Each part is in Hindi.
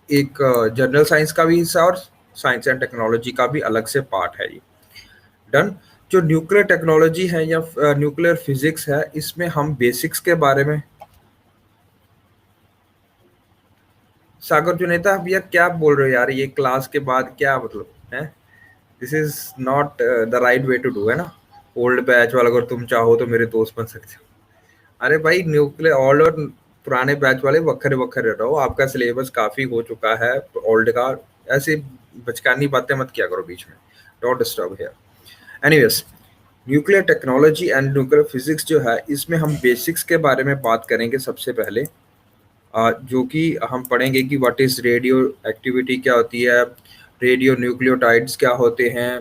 एक जनरल साइंस का भी हिस्सा और साइंस एंड टेक्नोलॉजी का भी अलग से पार्ट है ये। डन। जो न्यूक्लियर टेक्नोलॉजी है या न्यूक्लियर फिजिक्स है, इसमें हम बेसिक्स के बारे में, सागर जुनेता भैया क्या बोल रहे हो यार, ये क्लास के बाद क्या मतलब है? This is not the right way to do, है ना? ओल्ड बैच वाला, अगर तुम चाहो तो मेरे दोस्त बन सकते हो। अरे भाई, न्यूक्लियर ओल्ड और पुराने बैच वाले वक्खरे वक्खरे रहो, आपका सिलेबस काफी हो चुका है ओल्ड का। ऐसे बचकानी बातें मत किया करो बीच में। Don't disturb here. Anyways, nuclear technology and nuclear physics जो है, इसमें हम बेसिक्स के बारे में बात करेंगे सबसे पहले। जो कि हम पढ़ेंगे कि व्हाट इज रेडियो एक्टिविटी, क्या होती है, रेडियो न्यूक्लियोटाइड्स क्या होते हैं,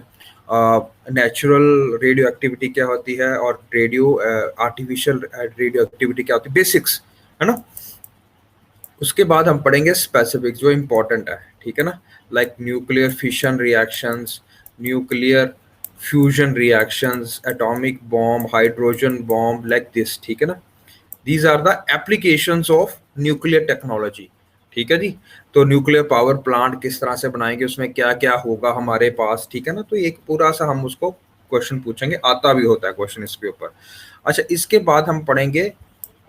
नेचुरल रेडियो एक्टिविटी क्या होती है, और रेडियो आर्टिफिशियल रेडियो एक्टिविटी क्या होती है, बेसिक्स, है ना? उसके बाद हम पढ़ेंगे स्पेसिफिक जो इम्पोर्टेंट है, ठीक है ना? Like nuclear fission reactions, nuclear fusion reactions, atomic bomb, hydrogen bomb, like this, ठीक है ना? These are the applications of nuclear technology. ठीक है जी। तो न्यूक्लियर पावर प्लांट किस तरह से बनाएंगे, उसमें क्या क्या होगा हमारे पास, ठीक है ना? तो एक पूरा सा हम उसको क्वेश्चन पूछेंगे, आता भी होता है क्वेश्चन इसके ऊपर। अच्छा, इसके बाद हम पढ़ेंगे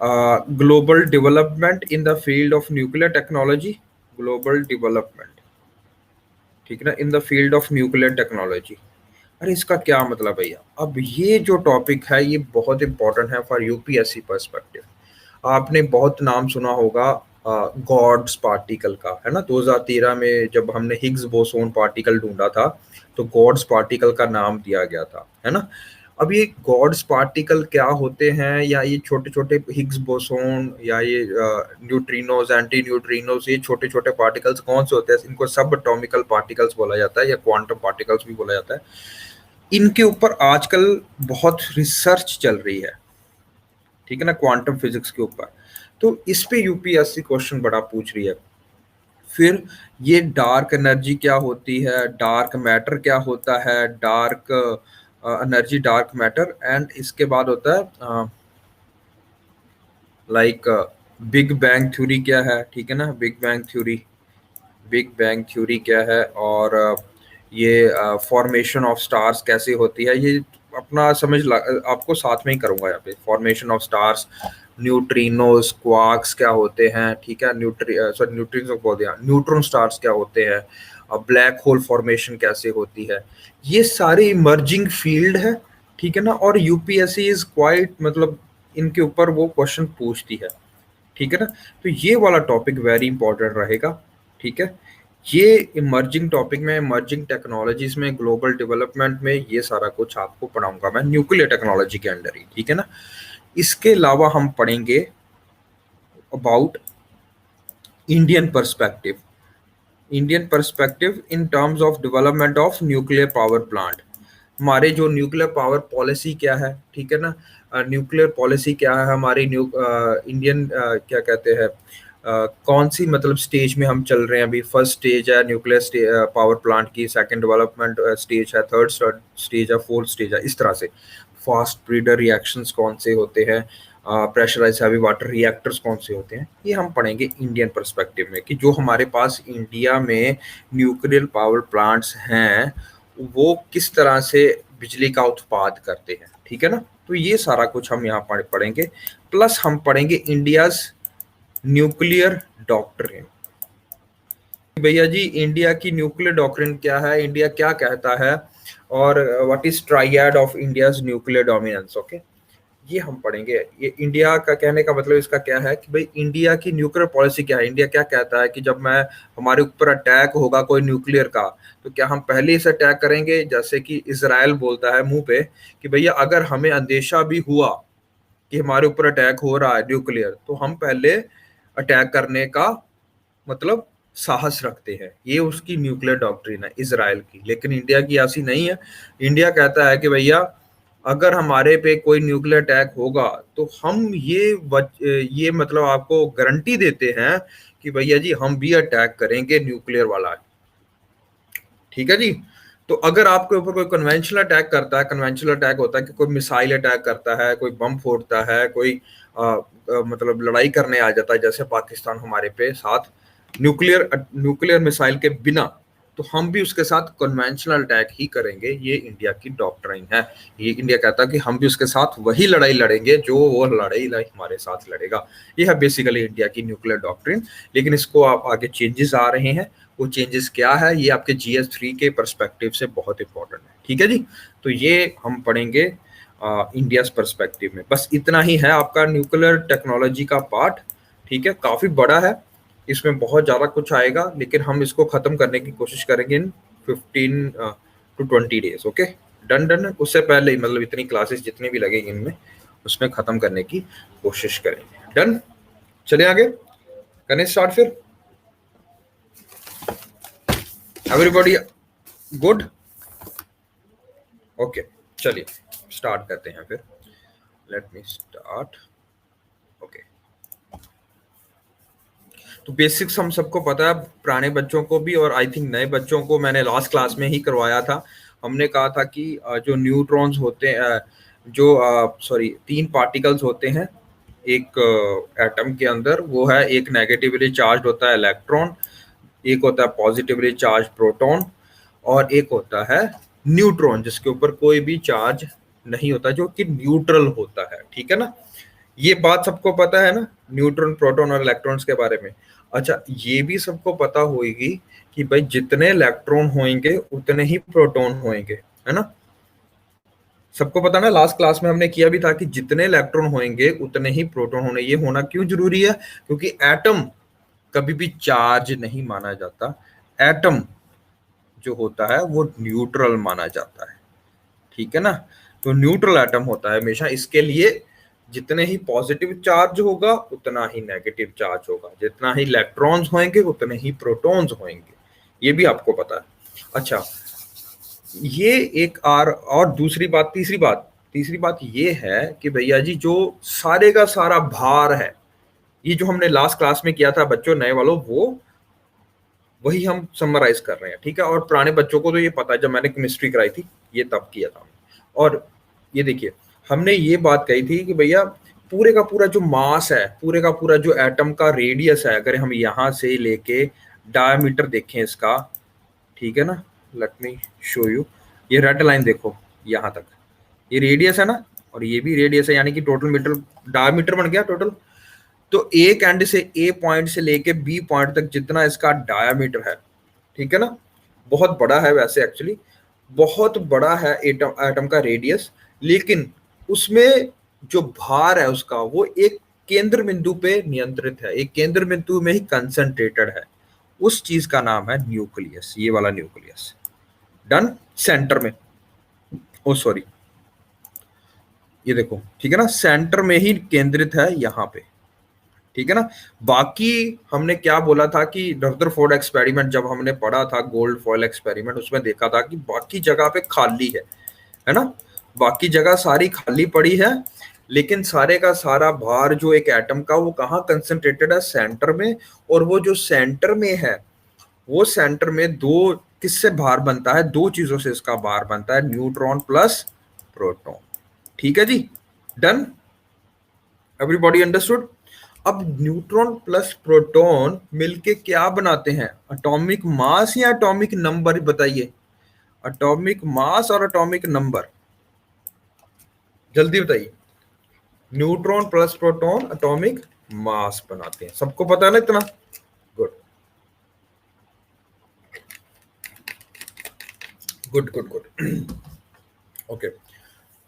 global development in the field of nuclear technology. Global development, ठीक है ना, in the field of nuclear technology. अरे इसका क्या मतलब भैया? अब ये जो टॉपिक है ये बहुत इंपॉर्टेंट है फॉर यूपीएससी पर्सपेक्टिव। आपने बहुत नाम सुना होगा गॉड्स पार्टिकल का, है ना? 2013 में जब हमने हिग्स बोसोन पार्टिकल ढूंढा था, तो गॉड्स पार्टिकल का नाम दिया गया था, है ना? अब ये गॉड्स पार्टिकल क्या होते हैं, या ये छोटे छोटे हिग्स बोसोन, या ये न्यूट्रिनोज, एंटी न्यूट्रिनोज, ये छोटे छोटे पार्टिकल्स कौन से होते हैं? इनको सब एटॉमिकल पार्टिकल्स बोला जाता है, या क्वांटम पार्टिकल्स भी बोला जाता है। इनके ऊपर आजकल बहुत रिसर्च चल रही है, ठीक है ना, क्वांटम फिजिक्स के ऊपर। तो इस पे यूपीएससी क्वेश्चन बड़ा पूछ रही है। फिर ये डार्क एनर्जी क्या होती है, डार्क मैटर क्या होता है, dark energy, dark matter, and इसके बाद होता है लाइक बिग बैंग थ्योरी क्या है, ठीक है ना? Big bang theory, big bang theory क्या है, और ये फॉर्मेशन ऑफ स्टार्स कैसे होती है, ये अपना आपको साथ में ही करूंगा यहाँ पे। Formation of stars, neutrinos, quarks क्या होते हैं, ठीक है, न्यूट्रिनो बोल दिया, न्यूट्रॉन स्टार्स क्या होते हैं, ब्लैक होल फॉर्मेशन कैसे होती है, ये सारे इमर्जिंग फील्ड है, ठीक है ना? और यूपीएससी इज क्वाइट, मतलब इनके ऊपर वो क्वेश्चन पूछती है, ठीक है ना? तो ये वाला टॉपिक वेरी इंपॉर्टेंट रहेगा, ठीक है? ये इमर्जिंग टॉपिक में, इमर्जिंग टेक्नोलॉजीज में, ग्लोबल डेवलपमेंट में, ये सारा कुछ आपको पढ़ाऊंगा मैं न्यूक्लियर टेक्नोलॉजी के अंडर ही, ठीक है ना? इसके अलावा हम पढ़ेंगे about Indian perspective, Indian perspective in terms of development of nuclear power plant. हमारे जो न्यूक्लियर पावर पॉलिसी क्या है, ठीक है ना? न्यूक्लियर पॉलिसी क्या है हमारी, इंडियन क्या कहते हैं, कौन सी मतलब स्टेज में हम चल रहे हैं अभी? फर्स्ट स्टेज है न्यूक्लियर पावर प्लांट की, सेकंड डेवलपमेंट स्टेज है, थर्ड स्टेज है, फोर्थ स्टेज है, इस तरह से। फास्ट ब्रीडर रिएक्शंस कौन से होते हैं, प्रेशराइज हैवी वाटर रिएक्टर्स कौन से होते हैं, ये हम पढ़ेंगे इंडियन पर्सपेक्टिव में, कि जो हमारे पास इंडिया में न्यूक्लियर पावर प्लांट्स हैं वो किस तरह से बिजली का उत्पाद करते हैं, ठीक है ना? तो ये सारा कुछ हम यहाँ पर पढ़ेंगे। प्लस हम पढ़ेंगे इंडियाज न्यूक्लियर डॉक्ट्रिन। भैया जी, इंडिया की न्यूक्लियर डॉक्ट्रिन क्या है, इंडिया क्या कहता है, और what is tried of India's nuclear dominance, okay? ये हम पढ़ेंगे। ये इंडिया का कहने का मतलब इसका क्या है कि भाई इंडिया की न्यूक्लियर पॉलिसी क्या है, इंडिया क्या कहता है कि जब मैं हमारे ऊपर अटैक होगा कोई न्यूक्लियर का, तो क्या हम पहले से अटैक करेंगे? जैसे कि इजराइल बोलता है मुंह पे कि भैया अगर हमें अंदेशा भी हुआ कि हमारे ऊपर अटैक हो रहा है न्यूक्लियर, तो हम पहले अटैक करने का मतलब साहस रखते हैं। ये उसकी न्यूक्लियर डॉक्ट्रिन है इजराइल की। लेकिन इंडिया की ऐसी नहीं है। इंडिया कहता है कि भैया अगर हमारे पे कोई न्यूक्लियर अटैक होगा तो हम ये मतलब आपको गारंटी देते हैं कि भैया जी हम भी अटैक करेंगे न्यूक्लियर वाला, ठीक है जी। तो अगर आपके ऊपर कोई कन्वेंशनल अटैक करता है, कन्वेंशनल अटैक होता है कि कोई मिसाइल अटैक करता है, कोई बम फोड़ता है, कोई मतलब लड़ाई करने आ जाता है, जैसे पाकिस्तान हमारे पे साथ, न्यूक्लियर न्यूक्लियर मिसाइल के बिना, तो हम भी उसके साथ कन्वेंशनल अटैक ही करेंगे। ये इंडिया की डॉक्ट्रिन है। ये इंडिया कहता है कि हम भी उसके साथ वही लड़ाई लड़ेंगे जो वो लड़ाई हमारे साथ लड़ेगा। ये है बेसिकली इंडिया की न्यूक्लियर डॉक्ट्रिन। लेकिन इसको आप आगे चेंजेस आ रहे हैं, वो चेंजेस क्या है ये आपके GS3 के परस्पेक्टिव से बहुत इंपॉर्टेंट है। ठीक है जी, तो ये हम पढ़ेंगे इंडिया परस्पेक्टिव में। बस इतना ही है आपका न्यूक्लियर टेक्नोलॉजी का पार्ट। ठीक है, काफी बड़ा है, इसमें बहुत ज्यादा कुछ आएगा, लेकिन हम इसको खत्म करने की कोशिश करेंगे इन 15 to 20 days. Okay, done done. उससे पहले ही मतलब इतनी क्लासेस जितनी भी लगेगी इनमें, उसमें खत्म करने की कोशिश करेंगे। डन, चले आगे, करें स्टार्ट फिर। Everybody good? ओके, चलिए स्टार्ट करते हैं फिर। Let me start. ओके, तो बेसिक्स हम सबको पता है, पुराने बच्चों को भी और आई थिंक नए बच्चों को मैंने लास्ट क्लास में ही करवाया था। हमने कहा था कि जो न्यूट्रॉन्स होते हैं, जो सॉरी 3 पार्टिकल्स होते हैं एक एटम के अंदर, वो है एक नेगेटिवली चार्ज होता है इलेक्ट्रॉन, एक होता है पॉजिटिवली चार्ज प्रोटॉन, और एक होता है न्यूट्रॉन जिसके ऊपर कोई भी चार्ज नहीं होता, जो कि न्यूट्रल होता है। ठीक है ना, ये बात सबको पता है ना, न्यूट्रॉन प्रोटॉन और इलेक्ट्रॉन्स के बारे में। अच्छा, ये भी सबको पता होगी कि भाई जितने इलेक्ट्रॉन होंगे उतने ही प्रोटॉन होंगे, है ना। सबको पता ना, लास्ट क्लास में हमने किया भी था कि जितने इलेक्ट्रॉन होंगे उतने ही प्रोटॉन होने। ये होना क्यों जरूरी है? क्योंकि एटम कभी भी चार्ज नहीं माना जाता। एटम जो होता है वो न्यूट्रल माना जाता है। ठीक है ना, तो न्यूट्रल एटम होता है हमेशा। इसके लिए जितने ही पॉजिटिव चार्ज होगा उतना ही नेगेटिव चार्ज होगा, जितना ही इलेक्ट्रॉन्स होंगे उतने ही प्रोटॉन्स होंगे। ये भी आपको पता है। अच्छा, ये एक और दूसरी बात, तीसरी बात ये है कि भैया जी जो सारे का सारा भार है, ये जो हमने लास्ट क्लास में किया था बच्चों नए वालों, वो वही हम समराइज कर रहे हैं। ठीक है, और पुराने बच्चों को तो ये पता है, जब मैंने केमिस्ट्री कराई थी ये तब किया था। और ये देखिए, हमने ये बात कही थी कि भैया पूरे का पूरा जो मास है, पूरे का पूरा जो एटम का रेडियस है, अगर हम यहाँ से लेके डायमीटर देखें इसका, ठीक है ना, लेट मी शो यू। ये रेड लाइन देखो, यहाँ तक ये रेडियस है ना, और ये भी रेडियस है, यानी कि टोटल मीटर डायमीटर बन गया टोटल। तो एक एंड से ए पॉइंट से लेके बी पॉइंट तक जितना इसका डायामीटर है, ठीक है ना, बहुत बड़ा है वैसे, एक्चुअली बहुत बड़ा है एटम एटम का रेडियस। लेकिन उसमें जो भार है उसका, वो एक केंद्र बिंदु पे नियंत्रित है, एक केंद्र बिंदु में ही कंसंट्रेटेड है। उस चीज का नाम है न्यूक्लियस, ये वाला न्यूक्लियस। डन, सेंटर में, ओ सॉरी, ये देखो, ठीक है ना, सेंटर में ही केंद्रित है यहाँ पे। ठीक है ना, बाकी हमने क्या बोला था कि रदरफोर्ड एक्सपेरिमेंट जब हमने पढ़ा था, गोल्ड फॉयल एक्सपेरिमेंट, उसमें देखा था कि बाकी जगह पे खाली है ना, बाकी जगह सारी खाली पड़ी है। लेकिन सारे का सारा भार जो एक एटम का, वो कहाँ कंसंट्रेटेड है? सेंटर में। और वो जो सेंटर में है, वो सेंटर में दो किससे भार बनता है? दो चीजों से इसका भार बनता है, न्यूट्रॉन प्लस प्रोटॉन। ठीक है जी, डन, एवरीबॉडी अंडरस्टूड। अब न्यूट्रॉन प्लस प्रोटॉन मिलके क्या बनाते हैं? एटॉमिक मास या एटॉमिक नंबर? बताइए, एटॉमिक मास और एटॉमिक नंबर, जल्दी बताइए। Neutron plus proton atomic mass बनाते हैं, सबको पता है ना इतना? Good good good good. Okay,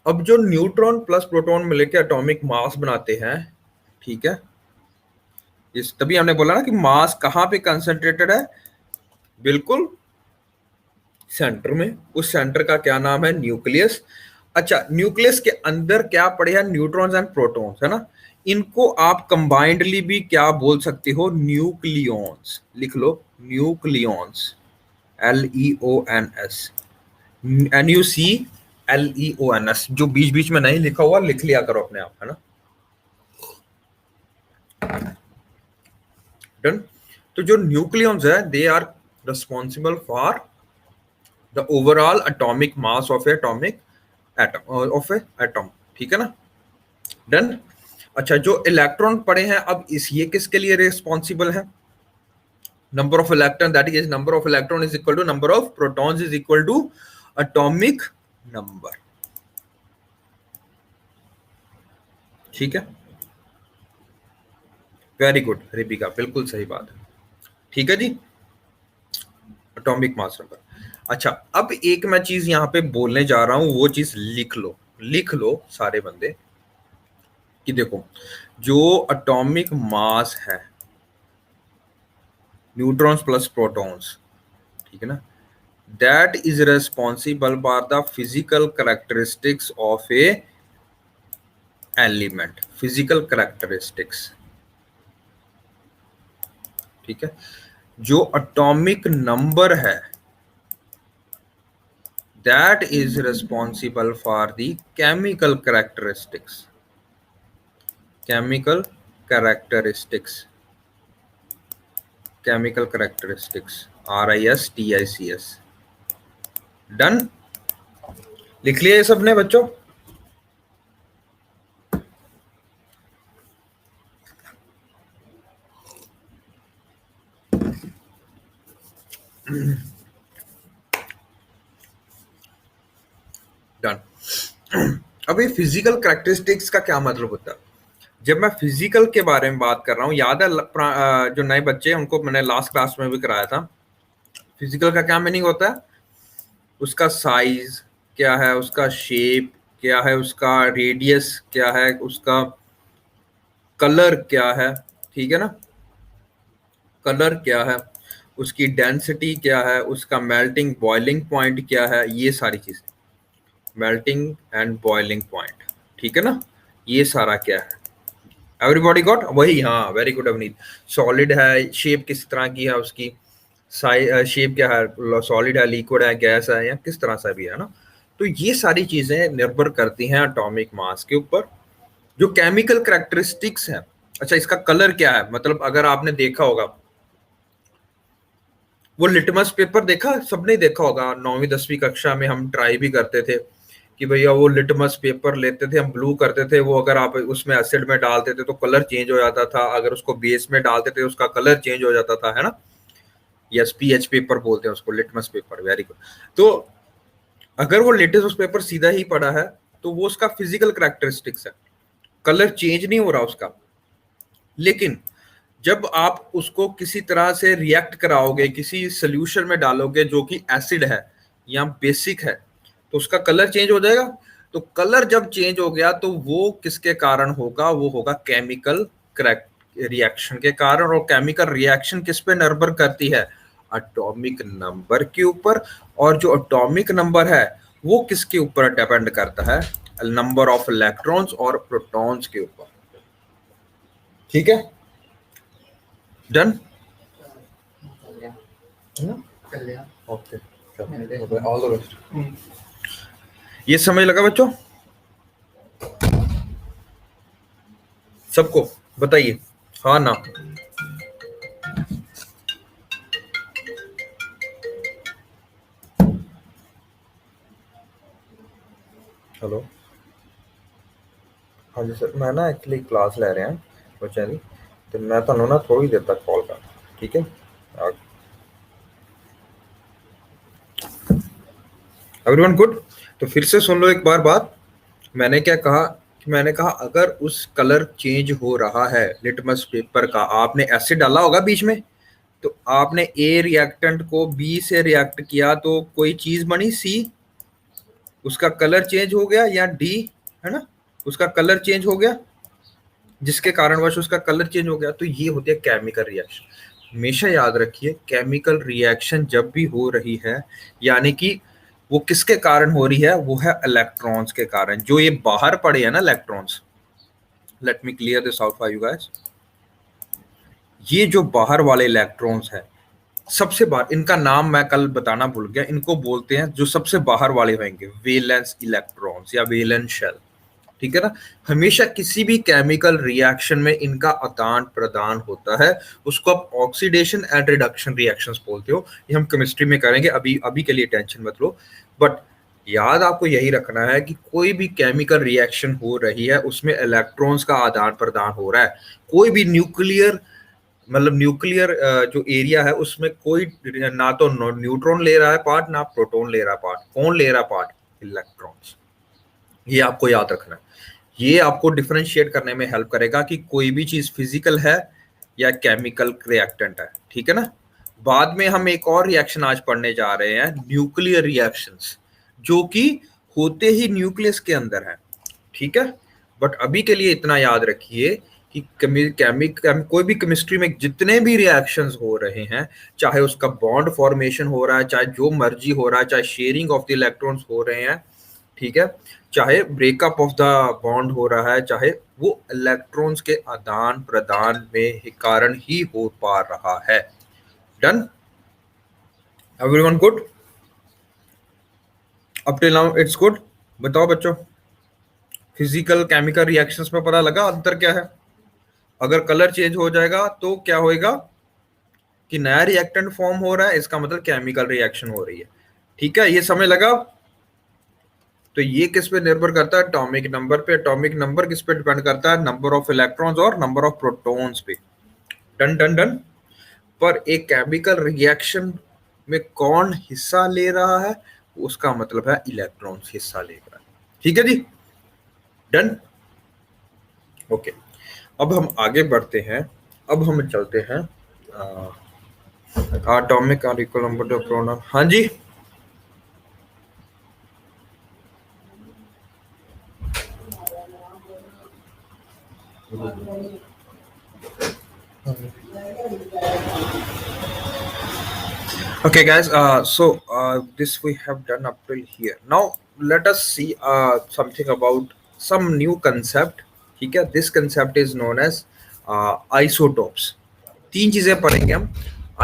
अब जो न्यूट्रॉन प्लस प्रोटॉन मिलके एटॉमिक मास बनाते हैं, ठीक है, इस तभी हमने बोला ना कि मास कहाँ पे कंसंट्रेटेड है? बिल्कुल सेंटर में। उस सेंटर का क्या नाम है? न्यूक्लियस। अच्छा, न्यूक्लियस के अंदर क्या पड़े हैं? न्यूट्रॉन्स एंड प्रोटॉन्स, है ना। इनको आप कंबाइंडली भी क्या बोल सकते हो? न्यूक्लियॉन्स। लिख लो, न्यूक्लियॉन्स, LEONS, NUCLEONS। जो बीच बीच में नहीं लिखा हुआ लिख लिया करो अपने आप, है ना। डन। तो जो न्यूक्लियॉन्स है, they are responsible for the overall atomic mass of atomic atom of a atom. ठीक है ना, डन। अच्छा, जो इलेक्ट्रॉन पड़े हैं, अब इस ये किसके लिए रिस्पॉन्सिबल है? Number of electron, that is number of electron is equal to number of protons is equal to atomic number. ठीक है, वेरी गुड रिबिका, बिल्कुल सही बात है। ठीक है जी, एटॉमिक मास नंबर। अच्छा, अब एक मैं चीज यहां पे बोलने जा रहा हूं, वो चीज लिख लो, लिख लो सारे बंदे कि देखो, जो एटॉमिक मास है न्यूट्रॉन्स प्लस प्रोटॉन्स, ठीक है ना, that is responsible for the physical characteristics of A element, physical characteristics. ठीक है, जो एटॉमिक नंबर है that is responsible for the chemical characteristics, chemical characteristics, chemical characteristics, RISTICS। Done, लिख लिया ये सबने बच्चों? डन। अब ये फिजिकल कैरेक्टरिस्टिक्स का क्या मतलब होता है? जब मैं फिजिकल के बारे में बात कर रहा हूं, याद है जो नए बच्चे हैं उनको मैंने लास्ट क्लास में भी कराया था, फिजिकल का क्या मीनिंग होता है? उसका साइज क्या है, उसका शेप क्या है, उसका रेडियस क्या है, उसका कलर क्या है, ठीक है ना, कलर क्या है, उसकी डेंसिटी क्या है, उसका मेल्टिंग बॉइलिंग पॉइंट क्या है, ये सारी चीजें, मेल्टिंग एंड बॉइलिंग पॉइंट, ठीक है ना, ये सारा क्या है? Everybody got? वही, हाँ, वेरी गुड अवनीत। सॉलिड है, शेप किस तरह की है उसकी, शेप क्या है, सॉलिड है, लिक्विड है, गैस है, या किस तरह से भी है ना। तो ये सारी चीजें निर्भर करती हैं एटॉमिक मास के ऊपर। जो केमिकल कैरेक्टरिस्टिक्स है, अच्छा इसका कलर क्या है, मतलब अगर आपने देखा होगा वो लिटमस पेपर, देखा सबने देखा होगा, 9वीं 10वीं कक्षा में हम ट्राई भी करते थे कि भैया वो लिटमस पेपर लेते थे हम, ब्लू करते थे वो, अगर आप उसमें एसिड में डालते थे तो कलर चेंज हो जाता था, अगर उसको बेस में डालते थे उसका कलर चेंज हो जाता था, है ना। यस, पीएच पेपर बोलते हैं उसको, लिटमस पेपर, वेरी गुड। तो अगर वो लिटमस पेपर सीधा ही पड़ा है तो वो उसका फिजिकल कैरेक्टरिस्टिक्स है, कलर चेंज नहीं हो रहा उसका। लेकिन जब आप उसको किसी तरह से रिएक्ट कराओगे, किसी सोल्यूशन में डालोगे जो कि एसिड है या बेसिक है, तो उसका कलर चेंज हो जाएगा। तो कलर जब चेंज हो गया तो वो किसके कारण होगा? वो होगा केमिकल रिएक्शन के कारण। और केमिकल रिएक्शन किस पे निर्भर करती है? एटॉमिक नंबर के ऊपर। और जो एटॉमिक नंबर है वो किसके ऊपर डिपेंड करता है? नंबर ऑफ इलेक्ट्रॉन्स और प्रोटॉन्स के ऊपर। ठीक है, done. Okay, all the best. ये समझ लगा बच्चों सबको? बताइए हाँ ना। हेलो, हाँ जी सर, मैं ना एक्चुअली क्लास ले रहे हैं बच्चों की, तो मैं ਤੁਹਾਨੂੰ ना थोड़ी देर तक कॉल कर, ठीक है? Everyone good? तो फिर से सुन लो एक बार बात। मैंने क्या कहा कि मैंने कहा अगर उस कलर चेंज हो रहा है लिटमस पेपर का, आपने एसिड डाला होगा बीच में, तो आपने ए रिएक्टेंट को बी से रिएक्ट किया तो कोई चीज बनी सी, उसका कलर चेंज हो गया, या डी, है ना, उसका कलर चेंज हो गया, जिसके कारणवश उसका कलर चेंज हो गया। तो ये होती है केमिकल रिएक्शन। हमेशा याद रखिए, केमिकल रिएक्शन जब भी हो रही है, यानी कि वो किसके कारण हो रही है? वो है इलेक्ट्रॉन्स के कारण। जो ये बाहर पड़े हैं ना electrons, late me clear this out for you guys. ये जो बाहर वाले इलेक्ट्रॉन्स है, सबसे बाहर, इनका नाम मैं कल बताना भूल गया, इनको बोलते हैं जो सबसे बाहर वाले होंगे वेलेंस इलेक्ट्रॉन्स या वेलेंस शेल, ठीक है ना। हमेशा किसी भी केमिकल रिएक्शन में इनका आदान प्रदान होता है, उसको आप ऑक्सीडेशन एंड रिडक्शन रिएक्शंस बोलते हो। ये हम केमिस्ट्री में करेंगे, अभी अभी के लिए टेंशन मत लो। बट याद आपको यही रखना है कि कोई भी केमिकल रिएक्शन हो रही है उसमें इलेक्ट्रॉन्स का आदान प्रदान हो रहा है। कोई भी न्यूक्लियर मतलब न्यूक्लियर जो एरिया है उसमें कोई ना तो न्यूट्रॉन ले रहा है पार्ट, ना प्रोटॉन ले रहा है पार्ट। कौन ले रहा है पार्ट? इलेक्ट्रॉन्स। ये आपको याद रखना है। ये आपको डिफरेंशिएट करने में हेल्प करेगा कि कोई भी चीज फिजिकल है या केमिकल रिएक्टेंट है, ठीक है ना। बाद में हम एक और रिएक्शन आज पढ़ने जा रहे हैं, न्यूक्लियर रिएक्शंस, जो कि होते ही न्यूक्लियस के अंदर है, ठीक है। बट अभी के लिए इतना याद रखिए कि कोई भी केमिस्ट्री में जितने भी रिएक्शंस हो रहे हैं, चाहे उसका बॉन्ड फॉर्मेशन हो रहा है, चाहे जो मर्जी हो रहा है, चाहे शेयरिंग ऑफ द इलेक्ट्रॉन्स हो रहे हैं, ठीक है, चाहे ब्रेकअप ऑफ द बॉन्ड हो रहा है, चाहे वो इलेक्ट्रॉन्स के आदान प्रदान में कारण ही हो पा रहा है। Done? Everyone good? Up till now it's good. बताओ बच्चों, फिजिकल केमिकल रिएक्शंस में पता लगा अंतर क्या है? अगर कलर चेंज हो जाएगा तो क्या होएगा कि नया रिएक्टेंट फॉर्म हो रहा है, इसका मतलब केमिकल रिएक्शन हो रही है, ठीक है। ये समझ लगा? तो ये किस पे निर्भर करता है? एटॉमिक नंबर पे। एटॉमिक नंबर किस पे डिपेंड करता है? नंबर ऑफ इलेक्ट्रॉन्स और नंबर ऑफ प्रोटॉन्स पे। Done done done. पर एक केमिकल रिएक्शन में कौन हिस्सा ले रहा है? उसका मतलब है इलेक्ट्रॉन्स हिस्सा ले रहा है, ठीक है जी। डन? ओके। अब हम आगे बढ़ते हैं। अब हम चलते हैं एटॉमिक और इक्वल नंबर ऑफ प्रोटॉन। हाँ जी, okay guys, this we have done up till here. Now let us see something about some new concept, ठीक है। This concept is known as isotopes. तीन चीजें पढ़ेंगे हम,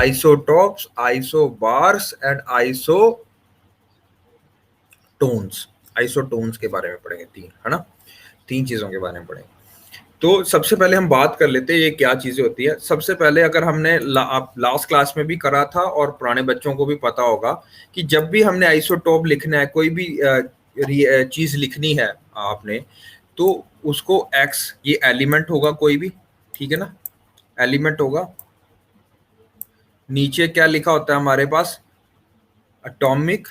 isotopes, isobars and isotones। Isotones के बारे में पढ़ेंगे, तीन, है ना, तीन चीजों के बारे में पढ़ेंगे। तो सबसे पहले हम बात कर लेते हैं ये क्या चीजें होती है। सबसे पहले अगर हमने लास्ट क्लास में भी करा था और पुराने बच्चों को भी पता होगा कि जब भी हमने आइसोटोप लिखना है, कोई भी चीज लिखनी है आपने, तो उसको एक्स, ये एलिमेंट होगा कोई भी, ठीक है ना, एलिमेंट होगा। नीचे क्या लिखा होता है हमारे पास? Atomic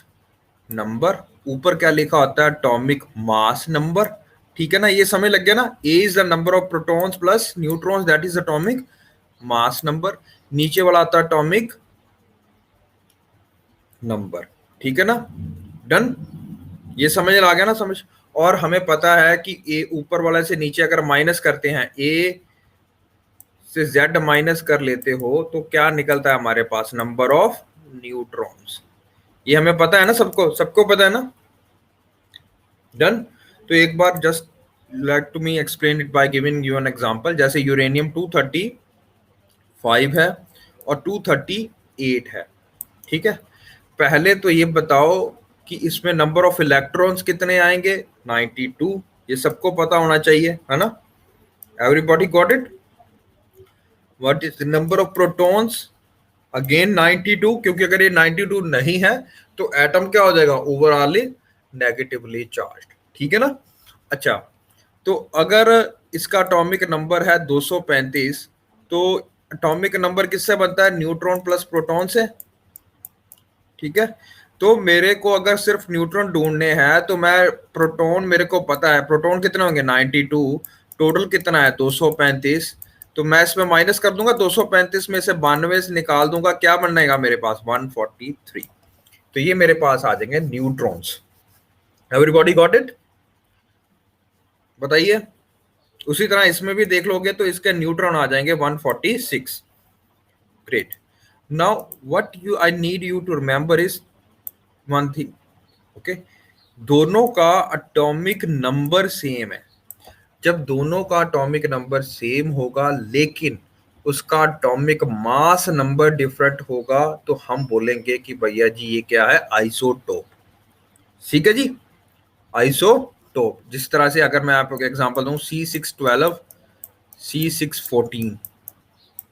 number. ऊपर क्या लिखा होता है? एटॉमिक मास नंबर, ठीक है ना। ये समझ लग गया ना? A is the number of protons plus neutrons, that is atomic mass number. नीचे वाला आता है एटॉमिक नंबर, ठीक है ना। डन? ये समझ आ गया ना? समझ। और हमें पता है कि ए ऊपर वाले से नीचे अगर माइनस करते हैं, ए से जेड माइनस कर लेते हो तो क्या निकलता है हमारे पास? Number of neutrons. ये हमें पता है ना, सबको सबको पता है ना। डन? तो एक बार just let to me explain it by giving you an example. जैसे यूरेनियम 235 है और 238 है, ठीक है। पहले तो ये बताओ कि इसमें नंबर ऑफ इलेक्ट्रॉन्स कितने आएंगे? 92। ये सबको पता होना चाहिए, है ना। Everybody got it? What is the number of protons? Again 92, क्योंकि अगर ये 92 नहीं है तो एटम क्या हो जाएगा? ओवरऑल नेगेटिवली चार्ज, ठीक है ना। अच्छा, तो अगर इसका एटॉमिक नंबर है 235, तो एटॉमिक नंबर किससे बनता है? न्यूट्रॉन प्लस प्रोटॉन से, ठीक है। तो मेरे को अगर सिर्फ न्यूट्रॉन ढूंढने हैं तो मैं प्रोटॉन, मेरे को पता है प्रोटॉन कितने होंगे? 92। टोटल कितना है? 235। तो मैं इसमें माइनस कर दूंगा, 235 में से 92 से निकाल दूंगा, क्या बनेगा मेरे पास? 143। तो ये मेरे पास आ जाएंगे न्यूट्रॉन्स। Everybody got it? बताइए। उसी तरह इसमें भी देख लोगे तो इसके न्यूट्रॉन आ जाएंगे 146। Great. Now what you I need you to remember is one thing, okay. दोनों का एटॉमिक नंबर सेम है। जब दोनों का एटॉमिक नंबर सेम होगा लेकिन उसका एटॉमिक मास नंबर डिफरेंट होगा, तो हम बोलेंगे कि भैया जी ये क्या है? आइसोटोप। ठीक है जी, आइसोटोप। जिस तरह से अगर मैं आपको एग्जांपल दूं, C612 C614,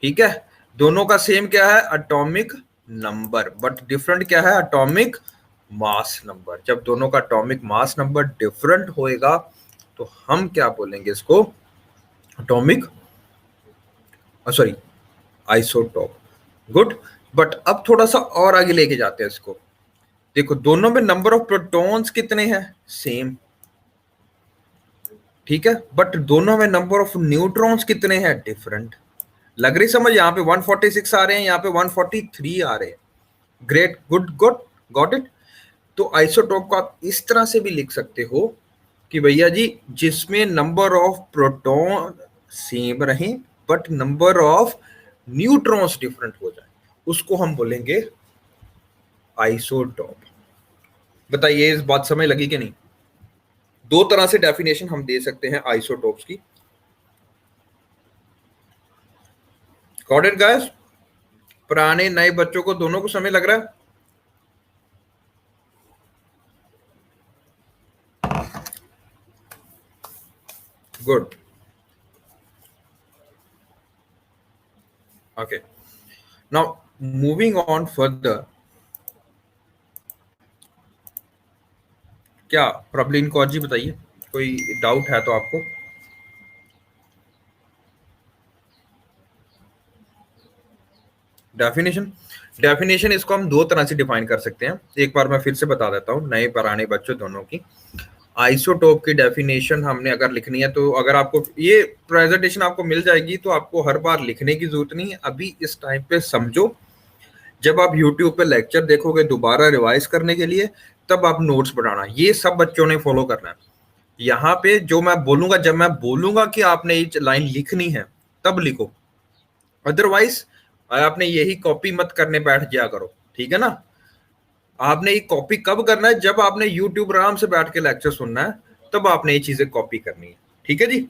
ठीक है। दोनों का सेम क्या है? एटॉमिक नंबर, बट डिफरेंट क्या है? Atomic mass number. जब दोनों का एटॉमिक मास नंबर डिफरेंट होएगा तो हम क्या बोलेंगे इसको? Atomic, sorry, isotope. Good. But अब थोड़ा सा और आगे लेके जाते हैं इसको। देखो दोनों में नंबर ऑफ प्रोटॉन्स कितने हैं, सेम, ठीक है, बट दोनों में नंबर ऑफ न्यूट्रॉन्स कितने हैं, डिफरेंट। लग रही समझ, यहाँ पे 146 आ रहे हैं, यहाँ पे 143 आ रहे हैं। Great, good, good, got it. तो आइसोटोप को आप इस तरह से भी लिख सकते हो कि भैया जी जिसमें नंबर ऑफ प्रोटॉन सेम रहे but number of neutrons different हो जाए, उसको हम बोलेंगे आइसोटोप। बताइए इस बात समझ लगी कि नहीं? दो तरह से डेफिनेशन हम दे सकते हैं आइसोटोप्स की। Got it guys? पुराने नए बच्चों को दोनों को समझ लग रहा है? Good. Okay, now moving on further. क्या प्रॉब्लम कौर जी बताइए, कोई डाउट है तो आपको? डेफिनेशन, डेफिनेशन इसको हम दो तरह से डिफाइन कर सकते हैं। एक बार मैं फिर से बता देता हूँ नए पुराने बच्चों दोनों की। आइसोटोप की डेफिनेशन हमने अगर लिखनी है तो अगर आपको ये प्रेजेंटेशन आपको मिल जाएगी तो आपको हर बार लिखने की जरूरत नहीं है, अभी इस टाइम पे समझो। जब आप यूट्यूब पे लेक्चर देखोगे दोबारा रिवाइज करने के लिए, तब आप नोट्स बनाना, ये सब बच्चों ने फॉलो करना है। यहाँ पे जो मैं बोलूंगा, जब मैं बोलूंगा कि आपने ये लाइन लिखनी है तब लिखो, अदरवाइज आपने यही कॉपी मत करने बैठ जाया करो, ठीक है ना? आपने ये कॉपी कब करना है, जब आपने यूट्यूब आराम से बैठ के लेक्चर सुनना है, तब आपने ये चीजें कॉपी करनी है, ठीक है जी?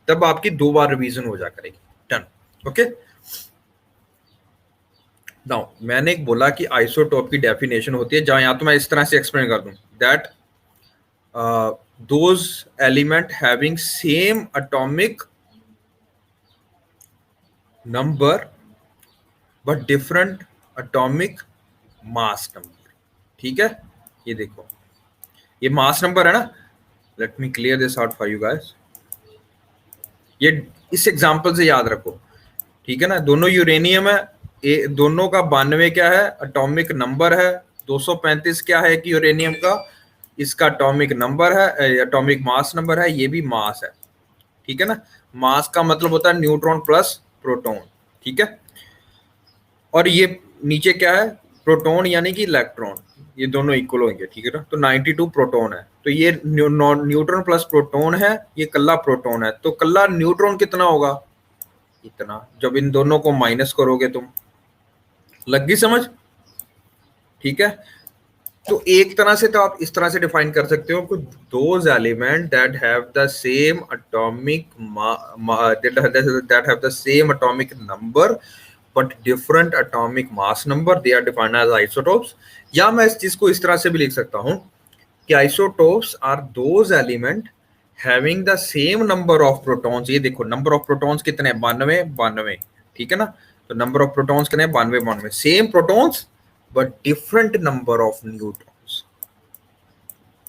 तब आपकी 2 बार रिवीजन हो जा करेगी। डन। ओके, नाउ मैंने एक बोला कि आइसोटोप की डेफिनेशन होती है, जहां या तो मैं इस तरह से एक्सप्लेन कर दूं that those element having same atomic number but different atomic mass number, ठीक है? ये देखो, ये मास नंबर है ना। Let me clear this out for you guys. ये इस एग्जांपल से याद रखो, ठीक है ना? दोनों यूरेनियम है, दोनों का 92 क्या है, एटॉमिक नंबर है। 235 क्या है कि यूरेनियम का, इसका एटॉमिक नंबर है, एटॉमिक मास नंबर है, ये भी मास है, ठीक है ना? मास का मतलब होता है न्यूट्रॉन प्लस प्रोटॉन, ठीक है? और ये नीचे क्या है, प्रोटॉन यानी कि इलेक्ट्रॉन, ये दोनों इक्वल होंगे, ठीक है ना? तो 92 प्रोटॉन है, तो ये न्यूट्रॉन प्लस प्रोटॉन है, ये कल्ला प्रोटॉन है, तो कल्ला न्यूट्रॉन कितना होगा, इतना। जब इन दोनों को माइनस करोगे तुम, लग गई समझ? ठीक है, तो एक तरह से तो आप इस तरह से डिफाइन कर सकते हो कि those element that have the same atomic that have the same atomic number but different atomic mass number, they are defined as isotopes. या मैं इस चीज को इस तरह से भी लिख सकता हूं कि isotopes are those element having the same number of protons. ये देखो नंबर ऑफ प्रोटॉन्स कितने हैं, 92, ठीक है ना? तो नंबर ऑफ प्रोटॉन्स कितने हैं, 92, same protons but different number of neutrons.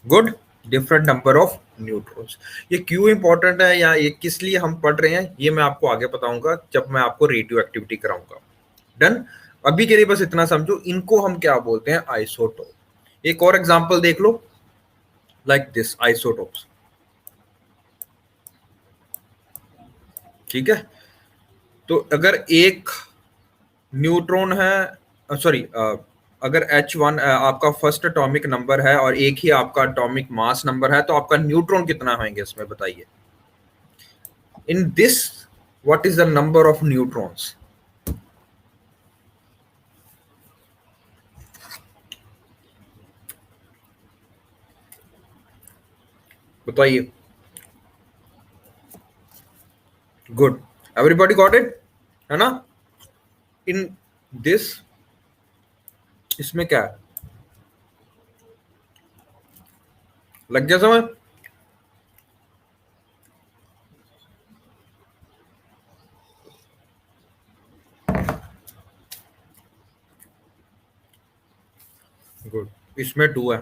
Good, different number of neutrons. ये क्यों इंपॉर्टेंट है या ये किस लिए हम पढ़ रहे हैं, ये मैं आपको आगे बताऊंगा जब मैं आपको रेडियो एक्टिविटी कराऊंगा। डन। अभी के लिए बस इतना समझो, इनको हम क्या बोलते हैं, आइसोटोप। एक और एग्जांपल देख लो, लाइक दिस आइसोटोप्स, ठीक है? तो अगर एक न्यूट्रॉन है, सॉरी, अगर H1 आपका फर्स्ट एटॉमिक नंबर है और एक ही आपका एटॉमिक मास नंबर है, तो आपका न्यूट्रॉन कितना होंगे इसमें, बताइए? In this what is the number of neutrons? बताइए। गुड, एवरीबॉडी गॉट इट, है ना? इन दिस, इसमें क्या है, लग गया समझ? गुड, इसमें 2 है,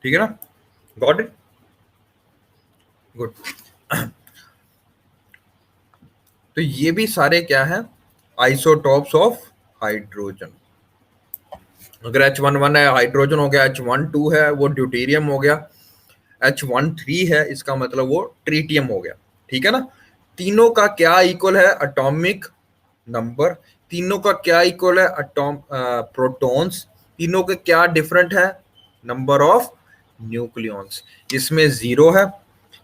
ठीक है ना? Got it, good. तो ये भी सारे क्या है, आइसोटॉप्स ऑफ हाइड्रोजन। अगर H11 है हाइड्रोजन हो गया, H12 है वो ड्यूटेरियम हो गया, H13 है इसका मतलब वो ट्रीटियम हो गया। ठीक है ना। तीनों का क्या इक्वल है? Atomic number. तीनों का क्या इक्वल है? प्रोटॉन्स। तीनों के क्या डिफरेंट है? Number of nucleons. इसमें 0 है,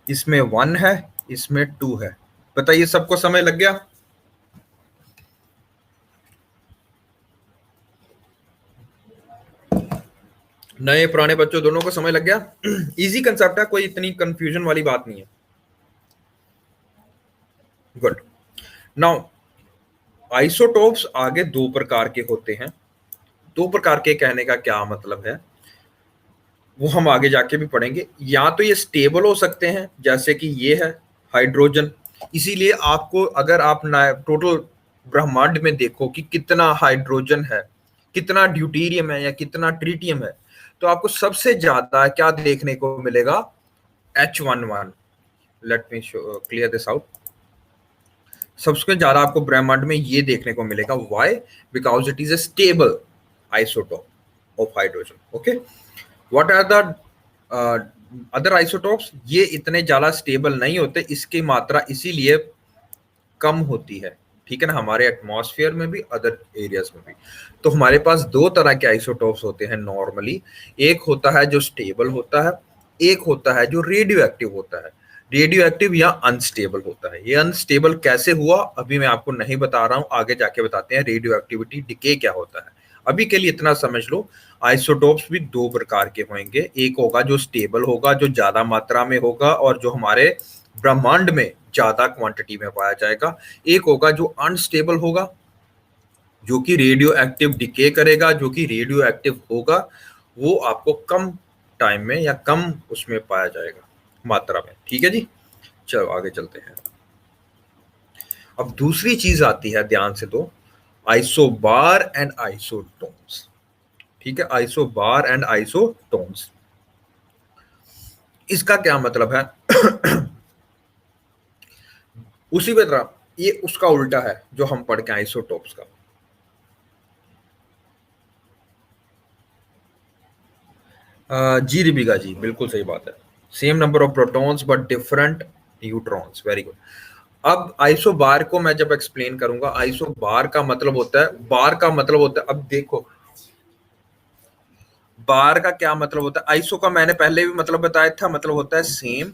इसमें 1 है, इसमें 2 है। बताइए सबको समय लग गया? नए पुराने बच्चों दोनों को समय लग गया? इजी कंसेप्ट है, कोई इतनी कंफ्यूजन वाली बात नहीं है। गुड। नाउ आइसोटोप्स आगे दो प्रकार के होते हैं। दो प्रकार के कहने का क्या मतलब है वो हम आगे जाके भी पढ़ेंगे। या तो ये स्टेबल हो सकते हैं जैसे कि ये है हाइड्रोजन। इसीलिए आपको अगर आप टोटल ब्रह्मांड में देखो कि कितना हाइड्रोजन है, कितना ड्यूटेरियम है या कितना ट्रीटियम है, तो आपको सबसे ज्यादा क्या देखने को मिलेगा? H11। Let me clear this out. सबसे ज्यादा आपको ब्रह्मांड में ये देखने को मिलेगा। Why? Because it is a stable isotope of hydrogen. Okay. What are the other isotopes? ये इतने ज्यादा स्टेबल नहीं होते, इसकी मात्रा इसीलिए कम होती है। ठीक है ना, हमारे एटमॉस्फेयर में भी अदर एरियाज में भी। तो हमारे पास दो तरह के आइसोटोप्स होते हैं नॉर्मली। एक होता है जो स्टेबल होता है, एक होता है जो रेडियो एक्टिव होता है। रेडियो एक्टिव या अनस्टेबल होता है। ये अनस्टेबल कैसे हुआ अभी मैं आपको नहीं बता रहा हूं, आगे जाके बताते हैं रेडियो एक्टिविटी डिके क्या होता है। अभी के लिए इतना समझ लो, आइसोटोप्स भी दो प्रकार के होंगे। एक होगा जो स्टेबल होगा, जो ज्यादा मात्रा में होगा और जो हमारे ब्रह्मांड में ज्यादा क्वांटिटी में पाया जाएगा। एक होगा जो अनस्टेबल होगा, जो कि रेडियो एक्टिव डिके करेगा, जो कि रेडियो एक्टिव होगा, वो आपको कम टाइम में या कम उसमें पाया जाएगा मात्रा में। ठीक है जी। चलो आगे चलते हैं। अब दूसरी चीज आती है, ध्यान से दो, आइसोबार एंड आइसोटोन्स। ठीक है, आइसोबार एंड आइसोटोन्स, इसका क्या मतलब है? उसी की तरह ये उसका उल्टा है जो हम पढ़ के आइसोटोप्स का। जी रिबिका जी, बिल्कुल सही बात है। Same number of protons but different neutrons. Very good. अब आइसोबार को मैं जब एक्सप्लेन करूंगा, आइसोबार का मतलब होता है, बार का मतलब होता है, अब देखो बार का क्या मतलब होता है। आइसो का मैंने पहले भी मतलब बताया था, मतलब होता है सेम।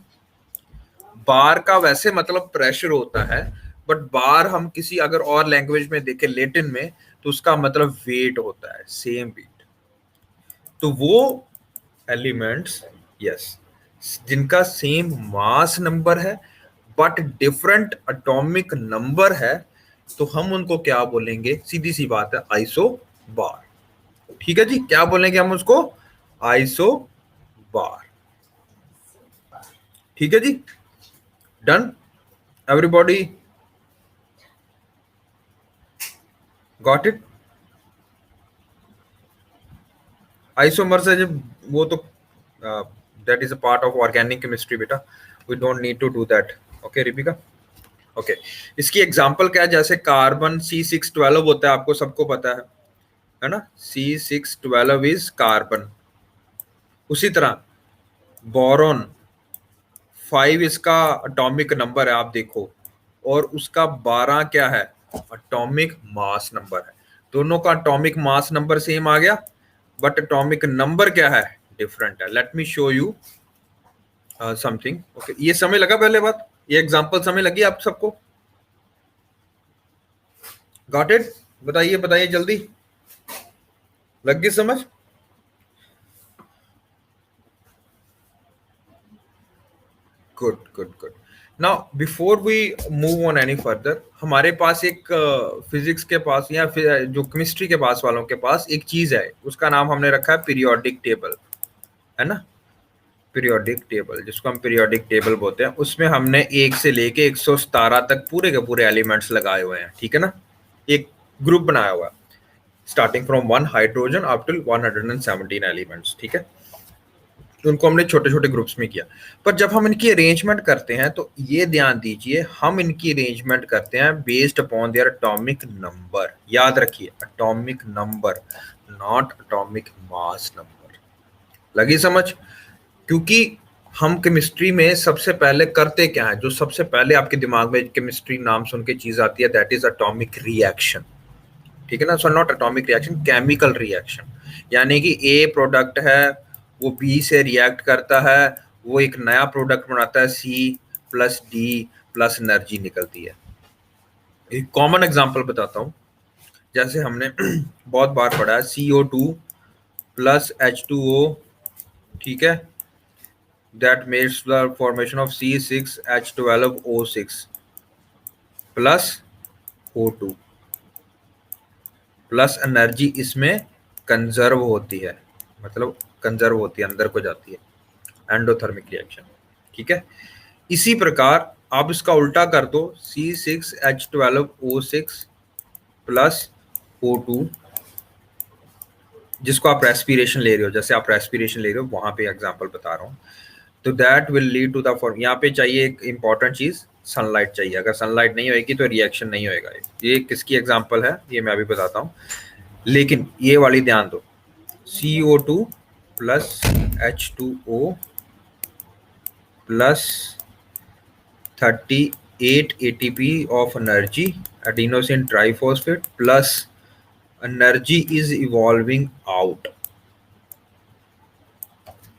बार का वैसे मतलब प्रेशर होता है, बट बार हम किसी अगर और लैंग्वेज में देखें, लेटिन में, तो उसका मतलब वेट होता है, सेम वेट। तो वो एलिमेंट्स, यस, जिनका सेम मास नंबर है बट डिफरेंट एटॉमिक नंबर है, तो हम उनको क्या बोलेंगे? सीधी सी बात है, आइसो बार। ठीक है जी, क्या बोलेंगे हम उसको? Isobar. ठीक है जी, done. Everybody got it? Isomer से जब वो तो that is a part of organic chemistry बेटा, we don't need to do that. Okay Ripika. Okay, इसकी एग्जांपल क्या है? जैसे कार्बन C612 होता है, आपको सबको पता है ना? C612 is carbon. उसी तरह बोरॉन 5 इसका एटॉमिक नंबर है, आप देखो, और उसका 12 क्या है? एटॉमिक मास नंबर है। दोनों का एटॉमिक मास नंबर सेम आ गया, बट एटॉमिक नंबर क्या है? डिफरेंट है। Late me show you something. Okay, ये समय लगा पहले बात, ये एग्जांपल समय लगी आप सबको? Got it? बताइए बताइए जल्दी, लग गई समझ? Good good good. Now before we move on any further, हमारे पास एक फिजिक्स के पास या फिर जो केमिस्ट्री के पास वालों के पास एक चीज है, उसका नाम हमने रखा है पीरियोडिक टेबल, है ना? पीरियोडिक टेबल, जिसको हम पीरियोडिक टेबल बोलते हैं, उसमें हमने 1 से लेके 117 तक पूरे के पूरे एलिमेंट्स लगाए हुए हैं। ठीक है ना, एक ग्रुप बनाया हुआ है, starting from 1 hydrogen up till 117 elements. ठीक है, उनको हमने छोटे छोटे ग्रुप्स में किया। पर जब हम इनकी अरेंजमेंट करते हैं तो ये ध्यान दीजिए, हम इनकी अरेंजमेंट करते हैं based upon their atomic number. याद रखिए, atomic number, not atomic mass number. लगी समझ? क्योंकि हम केमिस्ट्री में सबसे पहले करते क्या है, जो सबसे पहले आपके दिमाग में केमिस्ट्री नाम सुन के चीज आती है, दैट इज एटॉमिक रिएक्शन। ठीक है ना? So not atomic reaction, chemical reaction. यानी कि ए प्रोडक्ट है, वो बी से रिएक्ट करता है, वो एक नया प्रोडक्ट बनाता है, C plus D plus energy निकलती है। एक कॉमन एग्जांपल बताता हूँ, जैसे हमने बहुत बार पढ़ा है, CO2 प्लस H2O, ठीक है, that makes the formation of C6H12O6 plus O2, plus energy इसमें कंजर्व होती है, मतलब कंजर्व होती है, अंदर को जाती है, एंडोथर्मिक रिएक्शन। ठीक है, इसी प्रकार आप इसका उल्टा कर दो, C6H12O6 प्लस O2, जिसको आप रेस्पिरेशन ले रहे हो, जैसे आप रेस्पिरेशन ले रहे हो, वहां पे एग्जांपल बता रहा हूँ। तो that will lead to the form, यहाँ पे चाहिए एक इंपॉर्टेंट चीज, सनलाइट चाहिए। अगर सनलाइट नहीं होगी तो रिएक्शन नहीं होएगा। ये किसकी एग्जांपल है ये मैं अभी बताता हूँ, लेकिन ये वाली ध्यान दो, CO2 plus H2O plus 38 ATP of energy, adenosine triphosphate, plus energy is evolving out.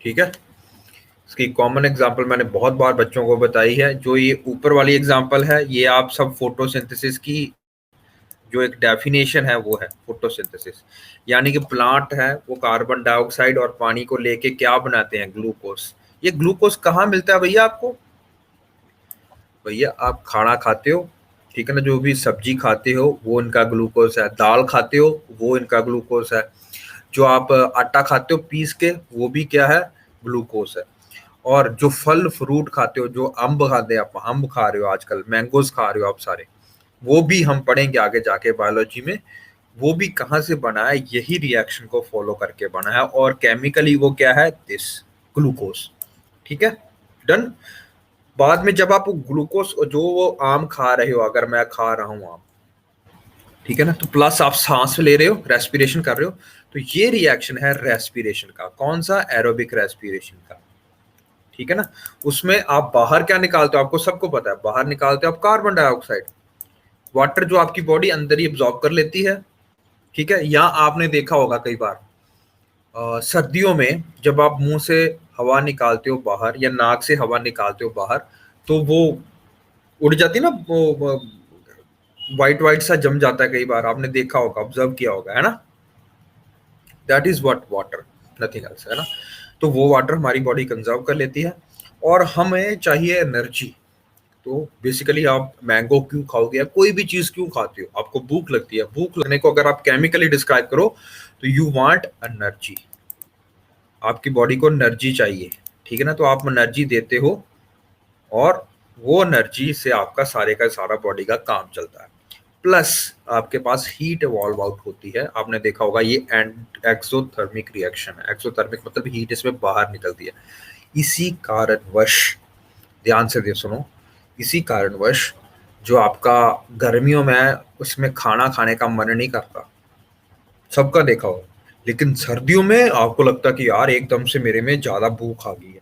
ठीक है, इसकी कॉमन एग्जांपल मैंने बहुत बार बच्चों को बताई है। जो ये ऊपर वाली एग्जांपल है, ये आप सब फोटोसिंथेसिस की जो एक डेफिनेशन है वो है फोटोसिंथेसिस। यानी कि प्लांट है, वो कार्बन डाइऑक्साइड और पानी को लेके क्या बनाते हैं, ग्लूकोज। ये ग्लूकोज कहाँ मिलता है भैया आपको? भैया आप खाना खाते हो, ठीक है ना, जो भी सब्जी खाते हो वो इनका ग्लूकोज है, दाल खाते हो वो इनका ग्लूकोज है, जो आप आटा खाते हो पीस के वो भी क्या है, ग्लूकोज है। और जो फल फ्रूट खाते हो, जो अम्ब खाते हैं, आप अम्ब खा रहे हो आजकल, मैंगोज खा रहे हो आप सारे, वो भी हम पढ़ेंगे आगे जाके बायोलॉजी में, वो भी कहाँ से बना है, यही रिएक्शन को फॉलो करके बना है। और केमिकली वो क्या है, दिस ग्लूकोज। ठीक है, डन। बाद में जब आप ग्लूकोज, जो वो आम खा रहे हो, अगर मैं खा रहा हूँ आम, ठीक है ना, तो प्लस आप सांस ले रहे हो, रेस्पिरेशन कर रहे हो, तो ये रिएक्शन है रेस्पिरेशन का। कौन सा? एरोबिक रेस्पिरेशन का। ठीक है ना, उसमें आप बाहर क्या निकालते हो, आपको सबको पता है, बाहर निकालते हो आप कार्बन डाइऑक्साइड, वाटर जो आपकी बॉडी अंदर ही एब्जॉर्ब कर लेती है। ठीक है, या आपने देखा होगा कई बार सर्दियों में जब आप मुंह से हवा निकालते हो बाहर, या नाक से हवा निकालते हो बाहर, तो वो उड़ जाती है ना, वो व्हाइट व्हाइट सा जम जाता है, कई बार आपने देखा होगा, ऑब्जर्व किया होगा, है ना। That is what water, nothing else, है ना। तो वो वाटर हमारी बॉडी कंजर्व कर लेती है, और हमें चाहिए एनर्जी। तो बेसिकली आप मैंगो क्यों खाओगे, या कोई भी चीज क्यों खाते हो, आपको भूख लगती है। भूख लगने को अगर आप केमिकली डिस्क्राइब करो तो यू वांट एनर्जी, आपकी बॉडी को एनर्जी चाहिए। ठीक है ना, तो आप एनर्जी देते हो, और वो एनर्जी से आपका सारे का सारा बॉडी का काम चलता है। प्लस आपके पास हीट इवॉल्व आउट होती है, आपने देखा होगा, ये एक्सोथर्मिक रिएक्शन है। एक्सोथर्मिक मतलब हीट इसमें बाहर निकलती है। इसी कारणवश, ध्यान से सुनो, इसी कारणवश जो आपका गर्मियों में उसमें खाना खाने का मन नहीं करता, सबका देखा हो, लेकिन सर्दियों में आपको लगता कि यार एकदम से मेरे में ज्यादा भूख आ गई है।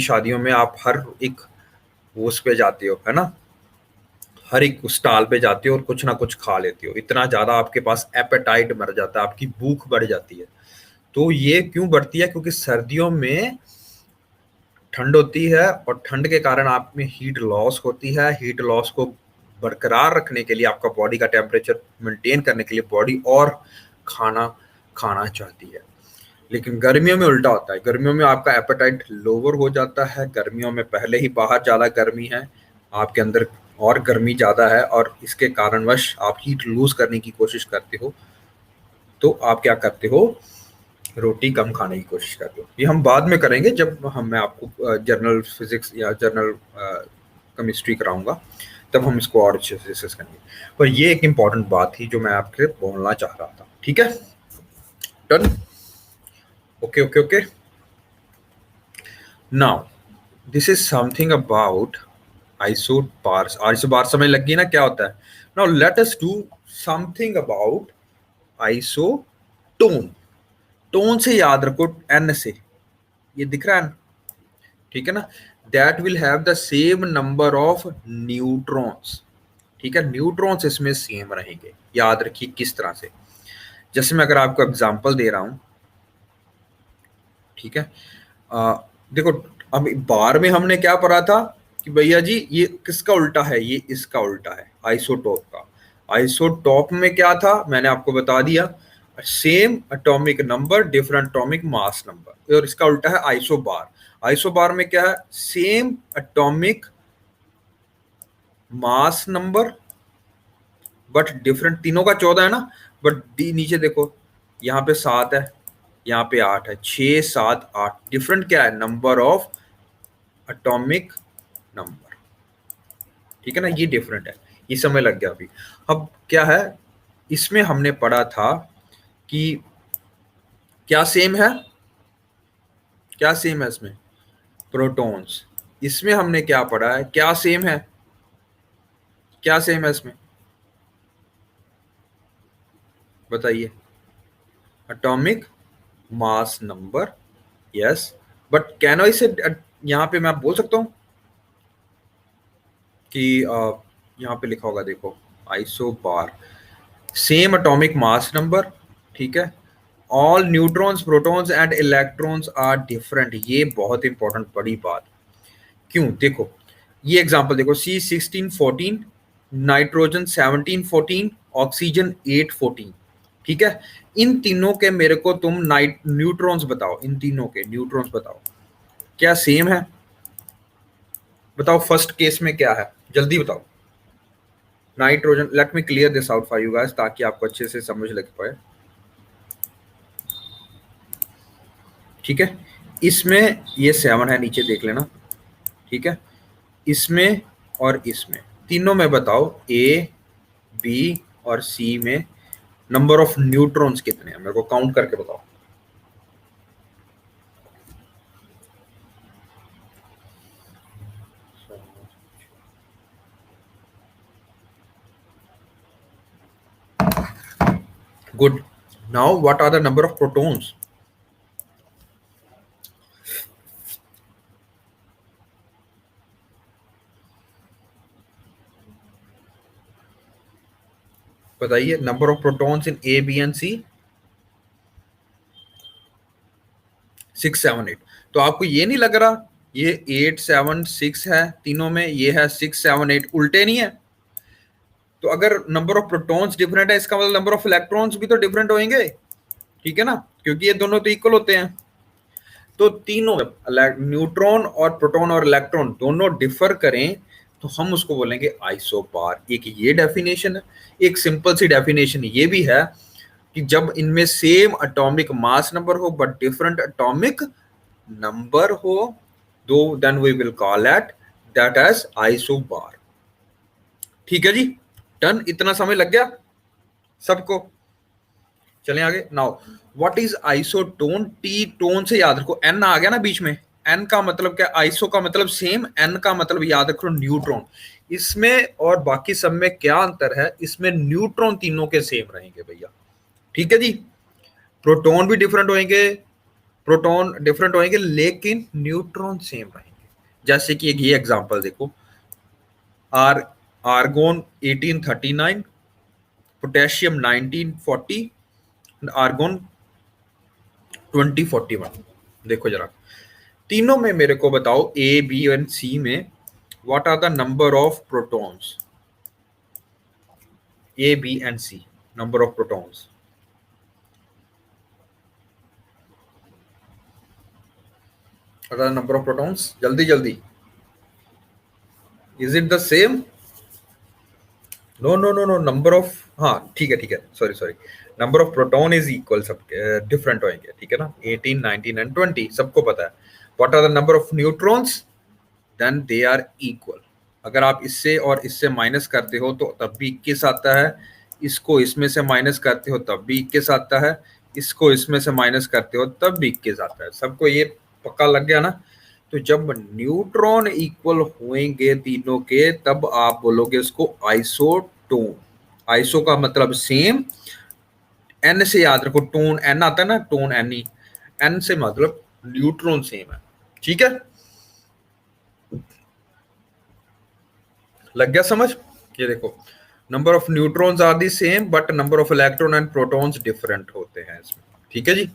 शादियों में आप हर एक वो उस पे जाते हो, है ना, हर एक स्टॉल पे जाते हो और कुछ ना कुछ खा लेते हो, इतना ज्यादा आपके पास एपेटाइट बढ़ जाता है, आपकी भूख बढ़ जाती है। तो ये क्यों बढ़ती है? क्योंकि सर्दियों में ठंड होती है, और ठंड के कारण आप में हीट लॉस होती है। हीट लॉस को बरकरार रखने के लिए, आपका बॉडी का टेम्परेचर मेंटेन करने के लिए बॉडी और खाना खाना चाहती है। लेकिन गर्मियों में उल्टा होता है, गर्मियों में आपका एपेटाइट लोअर हो जाता है। गर्मियों में पहले ही बाहर ज़्यादा गर्मी है, आपके अंदर और गर्मी ज़्यादा है, और इसके कारणवश आप हीट लूज करने की कोशिश करते हो। तो आप क्या करते हो, रोटी कम खाने की कोशिश करते हो। ये हम बाद में करेंगे, जब मैं आपको जनरल फिजिक्स या जनरल केमिस्ट्री कराऊंगा, तब हम इसको और अच्छे से डिस्कस करेंगे। पर ये एक इम्पॉर्टेंट बात थी जो मैं आपसे बोलना चाह रहा था। ठीक है, done, okay okay okay. Now this is something about isobars. Isobar समझ लग गई ना क्या होता है। Now let us do something about isotone. Tone से याद रखो, एन से, ये दिख रहा है, ठीक है ना। That will have the same number of neutrons, ठीक है, न्यूट्रॉन्स इसमें सेम रहेंगे। याद रखिए किस तरह से, जैसे मैं अगर आपको एग्जांपल दे रहा हूं, ठीक है। देखो, अब बार में हमने क्या पढ़ा था कि भैया जी ये किसका उल्टा है, ये इसका उल्टा है, आइसोटोप का। आइसोटोप में क्या था मैंने आपको बता दिया, same atomic number different atomic mass number, और इसका उल्टा है आइसोबार। आइसोबार में क्या है, same atomic mass number but different, तीनों का 14 है ना, बट डी नीचे देखो, यहाँ पे 7 है, यहाँ पे 8 है, 6 7 8, डिफरेंट क्या है, नंबर ऑफ एटॉमिक नंबर, ठीक है ना, ये डिफरेंट है। ये समय लग गया अभी। अब क्या है, इसमें हमने पढ़ा था कि क्या सेम है, क्या सेम है इसमें, प्रोटॉन्स। इसमें हमने क्या पढ़ा है, क्या सेम है, क्या सेम है इसमें, बताइए, atomic mass number, yes, but can I से, यहाँ पे मैं बोल सकता हूँ कि यहाँ पे लिखा होगा देखो, isobar, same atomic mass number, ठीक है, all neutrons protons and electrons are different. ये बहुत इंपॉर्टेंट बड़ी बात, क्यों, देखो ये एग्जांपल देखो, C1614, नाइट्रोजन 1714, ऑक्सीजन 814, ठीक है। इन तीनों के मेरे को तुम नाइट न्यूट्रॉन्स बताओ, इन तीनों के न्यूट्रॉन्स बताओ, क्या सेम है, बताओ फर्स्ट केस में क्या है, जल्दी बताओ। Nitrogen, late me clear this out for you guys ताकि आपको अच्छे से समझ लग पाए, ठीक है। इसमें ये 7 है, नीचे देख लेना, ठीक है। इसमें और इसमें, तीनों में बताओ, ए बी और सी में नंबर ऑफ न्यूट्रॉन्स कितने हैं, मेरे को काउंट करके बताओ। Good. Now what are the number of protons, बताइए, number of protons in A B and C, 6 7 8। तो आपको ये नहीं लग रहा ये 8 7 6 है तीनों में, ये है 6 7 8, उल्टे नहीं है। तो अगर नंबर ऑफ प्रोटॉन्स डिफरेंट है, इसका मतलब नंबर ऑफ इलेक्ट्रॉन्स भी तो डिफरेंट होंगे, ठीक है ना, क्योंकि ये दोनों तो इक्वल होते हैं। तो तीनों न्यूट्रॉन और प्रोटॉन और इलेक्ट्रॉन दोनों डिफर करें तो हम उसको बोलेंगे आइसोबार। एक ये डेफिनेशन है। एक सिंपल सी डेफिनेशन ये भी है कि जब इनमें सेम एटॉमिक मास नंबर हो बट डिफरेंट एटॉमिक नंबर हो, दो then we will call at that as isobar. ठीक है जी, डन, इतना समय लग गया सबको। चलें आगे। Now what is isotone, T tone से याद रखो, एन आ गया ना बीच में, एन का मतलब क्या, आइसो का मतलब सेम, एन का मतलब याद रखो न्यूट्रॉन। इसमें और बाकी सब में क्या अंतर है, इसमें न्यूट्रॉन तीनों के सेम रहेंगे भैया, ठीक है जी। प्रोटॉन भी डिफरेंट होंगे, प्रोटॉन डिफरेंट होंगे लेकिन न्यूट्रॉन सेम रहेंगे। जैसे कि एक ये एग्जांपल देखो, आर आर्गोन 1839, पोटेशियम 1940, आर्गोन 2041। देखो जरा, तीनों में मेरे को बताओ, ए बी एंड सी में what are the number of protons, A B and C, number of protons, number of protons, जल्दी जल्दी, is it the same, no no no no, number of, हाँ ठीक है, sorry sorry, number of proton is equal, सब डिफरेंट होंगे, ठीक है ना, 18 19 एंड 20 सबको पता है। What are the number of neutrons, then they are equal. अगर आप इससे और इससे माइनस करते हो तो तब भी 21 आता है, इसको इसमें से माइनस करते हो तब भी 21 आता है, इसको इसमें से माइनस करते हो तब भी 21 आता है। सबको ये पक्का लग गया ना। तो जब न्यूट्रॉन इक्वल होंगे तीनों के, तब आप बोलोगे उसको आइसोटोन। आइसो का मतलब सेम, एन से याद रखो, टोन एन आता है ना, टोन एन ई, एन से मतलब न्यूट्रॉन सेम है। ठीक है, लग गया समझ? ये देखो, number of neutrons are the same but number of electron and protons different होते हैं इसमें। ठीक है जी।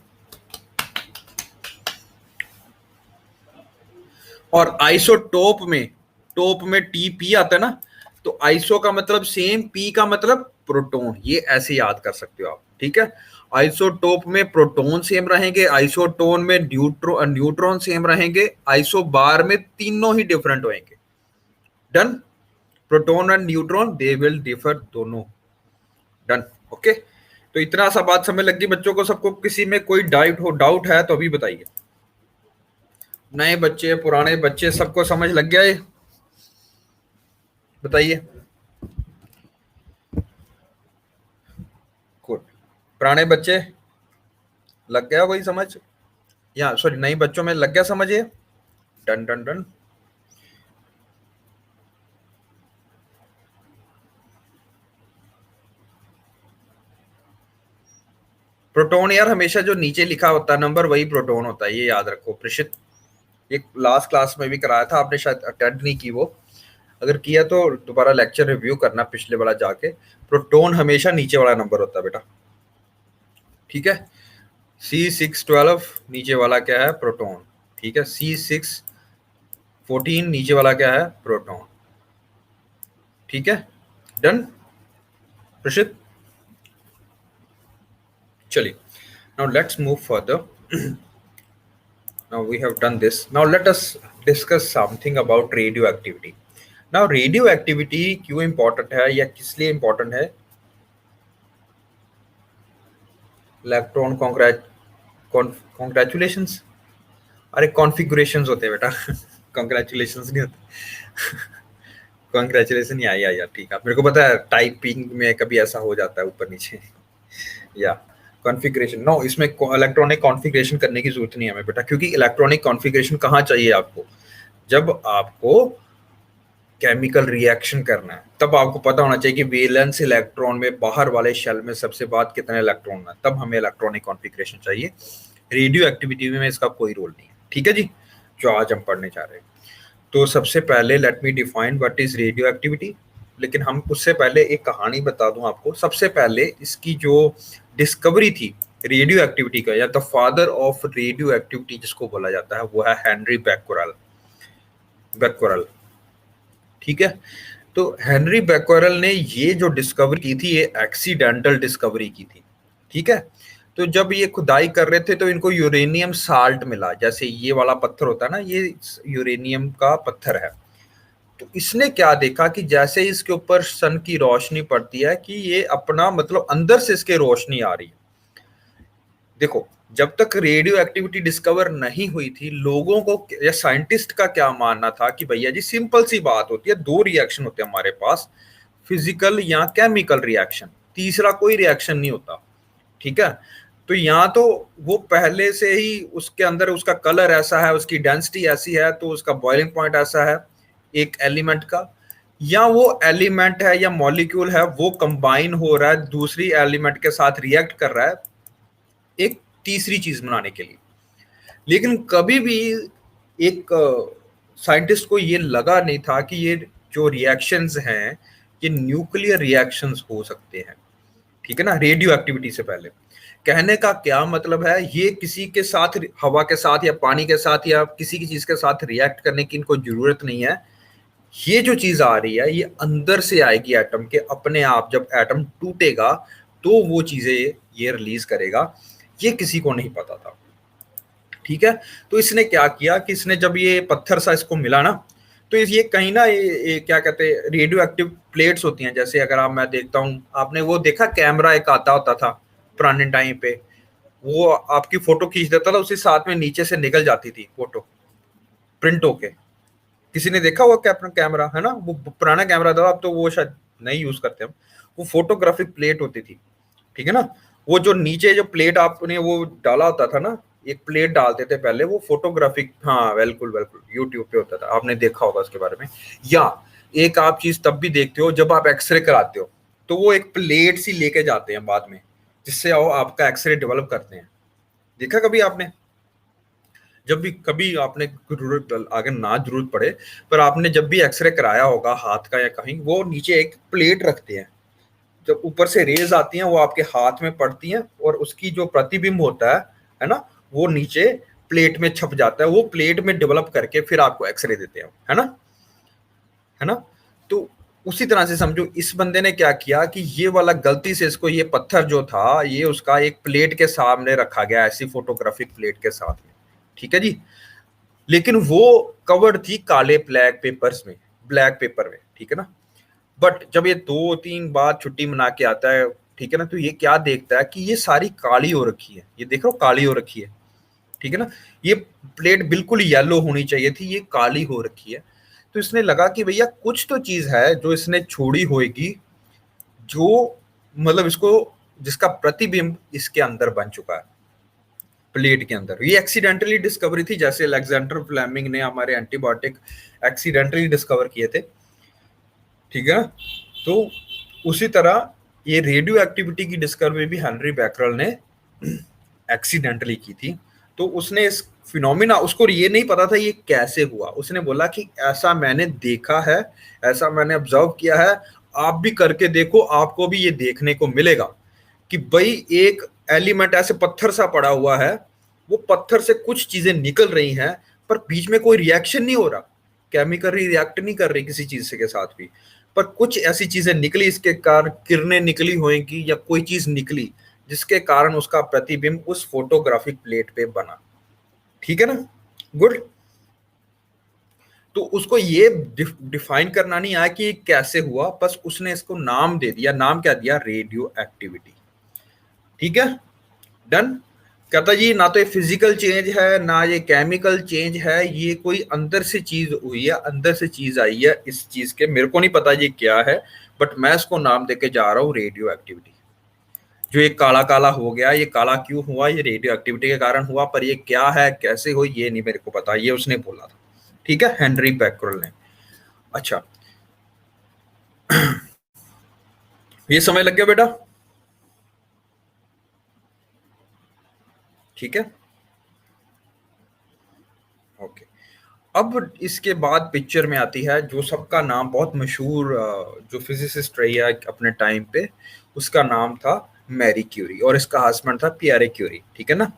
और आइसोटोप में, टोप में टी पी आता है ना, तो आइसो का मतलब सेम, पी का मतलब प्रोटॉन, ये ऐसे याद कर सकते हो आप। ठीक है, आइसोटोप में प्रोटॉन सेम रहेंगे, आइसोटोन में न्यूट्रॉन सेम रहेंगे, आइसो बार में तीनों ही डिफरेंट होंगे। Done. Proton and neutron they will differ दोनों। डन। ओके, तो इतना सा बात समझ लग गई बच्चों को सबको? किसी में कोई डाउट है तो अभी बताइए। नए बच्चे पुराने बच्चे सबको समझ लग गया ये? बताइए। गुड। पुराने बच्चे लग गया कोई समझ, या सॉरी नए बच्चों में लग गया समझ ये? Done done done. प्रोटॉन यार हमेशा जो नीचे लिखा होता है नंबर, वही प्रोटॉन होता है, ये याद रखो प्रशित। एक लास्ट क्लास में भी कराया था, आपने शायद अटेंड नहीं की वो। अगर किया तो दोबारा लेक्चर रिव्यू करना पिछले वाला जाके। प्रोटॉन हमेशा नीचे वाला नंबर होता है बेटा। ठीक है, C612 नीचे वाला क्या है? प्रोटॉन। ठीक है, C614 नीचे वाला क्या है? प्रोटॉन। ठीक है, डन प्रशित। चलिए, now let's move further. Now we have done this, now let us discuss something about radioactivity. Now radioactivity क्यों important है या किस लिए important है? इलेक्ट्रॉन कॉन्ग्रेचुलेशंस, अरे कॉन्फ़िगरेशंस होते हैं बेटा कॉन्ग्रेचुलेशंस नहीं होते कॉन्ग्रेचुलेशन ही आई यार, ठीक है, मेरे को पता है टाइपिंग में कभी ऐसा हो जाता है ऊपर नीचे या कॉन्फ़िगरेशन। नो, इसमें इलेक्ट्रॉनिक कॉन्फ़िगरेशन करने की जरूरत नहीं है हमें बेटा, क्योंकि इलेक्ट्रॉनिक कॉन्फ़िगरेशन कहाँ चाहिए आपको? जब आपको केमिकल रिएक्शन करना है, तब आपको पता होना चाहिए कि वैलेंस इलेक्ट्रॉन में बाहर वाले शेल में सबसे बाद कितने इलेक्ट्रॉन है, तब हमें इलेक्ट्रॉनिक कॉन्फ़िगरेशन चाहिए। रेडियो एक्टिविटी में इसका कोई रोल नहीं है। ठीक है जी, जो आज हम पढ़ने जा रहे हैं। तो सबसे पहले let me define what is radio activity. लेकिन हम उससे पहले एक कहानी बता दूं आपको। सबसे पहले इसकी जो डिस्कवरी थी रेडियो एक्टिविटी का, या the father of radio activity जिसको बोला जाता है, वो है हेनरी बैक्वेरेल। बैक्वेरेल, ठीक है। तो हेनरी बैक्वेरेल ने ये जो डिस्कवरी की थी, ये एक्सीडेंटल डिस्कवरी की थी। ठीक है, तो जब ये खुदाई कर रहे थे तो इनको यूरेनियम साल्ट मिला, जैसे ये वाला पत्थर होता है ना, ये यूरेनियम का पत्थर है। तो इसने क्या देखा कि जैसे इसके ऊपर सन की रोशनी पड़ती है कि ये अपना मतलब अंदर से इसके रोशनी आ रही है। देखो, जब तक रेडियो एक्टिविटी डिस्कवर नहीं हुई थी, लोगों को या साइंटिस्ट का क्या मानना था कि भैया जी सिंपल सी बात होती है, दो रिएक्शन होते हैं हमारे पास, फिजिकल या केमिकल रिएक्शन, तीसरा कोई रिएक्शन नहीं होता। ठीक है, तो यहाँ तो वो पहले से ही उसके अंदर उसका कलर ऐसा है, उसकी डेंसिटी ऐसी है, तो उसका बॉइलिंग पॉइंट ऐसा है एक एलिमेंट का, या वो एलिमेंट है या मॉलिक्यूल है वो कंबाइन हो रहा है दूसरी एलिमेंट के साथ रिएक्ट कर रहा है एक तीसरी चीज बनाने के लिए। लेकिन कभी भी एक साइंटिस्ट को ये लगा नहीं था कि ये जो रिएक्शंस हैं ये न्यूक्लियर रिएक्शंस हो सकते हैं। ठीक है ना, रेडियो एक्टिविटी से पहले। कहने का क्या मतलब है, ये किसी के साथ, हवा के साथ या पानी के साथ या किसी की चीज के साथ रिएक्ट करने की इनको जरूरत नहीं है। ये जो चीज आ रही है ये अंदर से आएगी एटम के, अपने आप जब एटम टूटेगा तो वो चीजें ये रिलीज करेगा। ये किसी को नहीं पता था। ठीक है, तो इसने क्या किया कि इसने जब ये पत्थर सा इसको मिला ना, तो ये कहीं ना ये क्या कहते हैं, रेडियो एक्टिव प्लेट्स होती हैं। जैसे अगर आप, मैं देखता हूँ, आपने वो देखा कैमरा एक आता होता था पुराने टाइम पे, वो आपकी फोटो खींच देता था, उसी साथ में नीचे से निकल जाती थी फोटो प्रिंट होके। किसी ने देखा हुआ क्या अपना कैमरा, है ना, वो पुराना कैमरा था, अब तो वो शायद नहीं यूज करते हम। वो फोटोग्राफिक प्लेट होती थी। ठीक है ना, वो जो नीचे जो प्लेट आपने वो डाला होता था ना, एक प्लेट डालते थे पहले, वो फोटोग्राफिक, हाँ बिल्कुल बिल्कुल, यूट्यूब पे होता था, आपने देखा होगा उसके बारे में। या एक आप चीज तब भी देखते हो जब आप एक्सरे कराते हो, तो वो एक प्लेट सी लेके जाते हैं बाद में, जिससे वो आपका एक्सरे डेवलप करते हैं। देखा कभी आपने? जब भी कभी आपने जरूरत अगर ना जरूरत पड़े, पर आपने जब भी एक्सरे कराया होगा हाथ का या कहीं, वो नीचे एक प्लेट रखते हैं, जब ऊपर से रेज आती हैं वो आपके हाथ में पड़ती हैं, और उसकी जो प्रतिबिंब होता है ना, वो नीचे प्लेट में छप जाता है, वो प्लेट में डेवलप करके फिर आपको एक्सरे देते हैं, है ना, है ना। तो उसी तरह से समझो, इस बंदे ने क्या किया कि ये वाला गलती से इसको, ये पत्थर जो था ये उसका एक प्लेट के सामने रखा गया, ऐसी फोटोग्राफिक प्लेट के साथ में, ठीक है जी। लेकिन वो कवर्ड थी काले ब्लैक पेपर्स में, ब्लैक पेपर में, ठीक है ना। बट जब ये 2-3 बार छुट्टी मना के आता है, ठीक है ना, तो ये क्या देखता है कि ये सारी काली हो रखी है, ये देख रहे हो काली हो रखी है, ठीक है ना। ये प्लेट बिल्कुल येलो होनी चाहिए थी, ये काली हो रखी है। तो इसने लगा कि भैया कुछ तो चीज है जो इसने छोड़ी होगी, जो मतलब इसको, जिसका प्रतिबिंब इसके अंदर बन चुका है प्लेट के अंदर। ये एक्सीडेंटली डिस्कवरी थी, जैसे अलेक्जेंडर फ्लेमिंग ने हमारे एंटीबायोटिक एक्सीडेंटली डिस्कवर किए थे, ठीक है। तो उसी तरह ये रेडियो एक्टिविटी की डिस्कवरी भी हेनरी बैकरल ने एक्सीडेंटली की थी। तो उसने इस फिनोमिना, उसको ये नहीं पता था ये कैसे हुआ, उसने बोला कि ऐसा मैंने देखा है, ऐसा मैंने ऑब्जर्व किया है, आप भी करके देखो, आपको भी ये देखने को मिलेगा कि भाई एक एलिमेंट ऐसे पत्थर सा पड़ा हुआ है, वो पत्थर से कुछ चीजें निकल रही हैं, पर बीच में कोई रिएक्शन नहीं हो रहा, केमिकली रिएक्ट नहीं कर रही किसी चीज से के साथ भी, पर कुछ ऐसी चीजें निकली, इसके कारण किरणें निकली होंगी या कोई चीज निकली, जिसके कारण उसका प्रतिबिंब उस फोटोग्राफिक प्लेट पे बना, ठीक है ना। गुड। तो उसको ये डिफाइन करना नहीं आया कि कैसे हुआ, बस उसने इसको नाम दे दिया, नाम क्या दिया, रेडियो एक्टिविटी, ठीक है। डन। कहता जी ना तो ये फिजिकल चेंज है ना ये केमिकल चेंज है, ये कोई अंदर से चीज हुई है, अंदर से चीज आई है, इस चीज के मेरे को नहीं पता ये क्या है, बट मैं इसको नाम देके जा रहा हूँ रेडियो एक्टिविटी। जो ये काला काला हो गया, ये काला क्यों हुआ, ये रेडियो एक्टिविटी के कारण हुआ, पर ये क्या है कैसे हो ये नहीं मेरे को पता, ये उसने बोला था, ठीक है, हेनरी बैकरल ने। अच्छा, ये समय लग गया बेटा, ठीक है, ओके। अब इसके बाद पिक्चर में आती है जो सबका नाम बहुत मशहूर, जो फिजिसिस्ट रही है अपने टाइम पे, उसका नाम था मैरी क्यूरी, और इसका हस्बैंड था पियरे क्यूरी, ठीक है ना।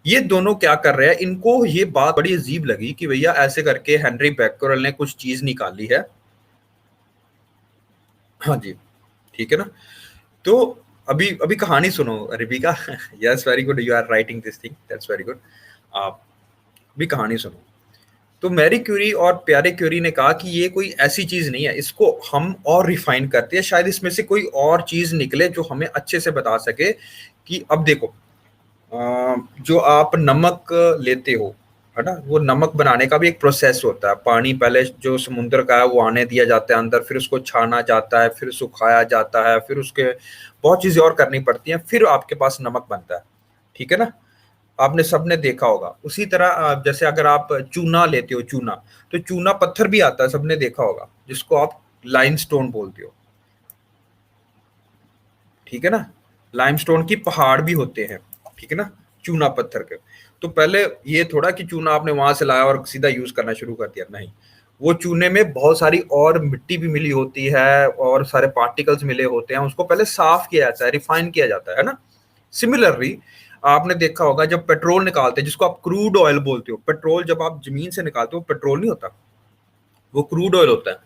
ये दोनों क्या कर रहे हैं, इनको ये बात बड़ी अजीब लगी कि भैया ऐसे करके हेनरी बैकरल ने कुछ चीज निकाली है, हाँ जी, ठीक है ना। तो अभी अभी कहानी सुनो Rebecca, yes very good, you are writing this thing, that's very good. आप भी कहानी सुनो। तो मैरी क्यूरी और प्यारे क्यूरी ने कहा कि ये कोई ऐसी चीज नहीं है, इसको हम और रिफाइन करते हैं, शायद इसमें से कोई और चीज निकले जो हमें अच्छे से बता सके कि अब देखो, जो आप नमक लेते हो, है ना, वो नमक बनाने का भी एक प्रोसेस होता है, पानी पहले जो समुद्र का है वो आने दिया जाता है अंदर, फिर उसको छाना जाता है, फिर सुखाया जाता है, फिर उसके बहुत चीजें और करनी पड़ती हैं, फिर आपके पास नमक बनता है, ठीक है ना। आपने सबने देखा होगा। उसी तरह जैसे अगर आप चूना लेते हो, चूना, तो चूना पत्थर भी आता है, सबने देखा होगा, जिसको आप लाइमस्टोन बोलते हो, ठीक है ना। लाइमस्टोन की पहाड़ भी होते हैं, ठीक है ना, चूना पत्थर के। तो पहले ये थोड़ा कि चूना आपने वहां से लाया और सीधा यूज करना शुरू कर दिया, नहीं, वो चूने में बहुत सारी और मिट्टी भी मिली होती है और सारे पार्टिकल्स मिले होते हैं, उसको पहले साफ किया जाता है, रिफाइन किया जाता है ना। सिमिलरली आपने देखा होगा जब पेट्रोल निकालते हैं, जिसको आप क्रूड ऑयल बोलते हो, पेट्रोल जब आप जमीन से निकालते हो पेट्रोल नहीं होता, वो क्रूड ऑयल होता है।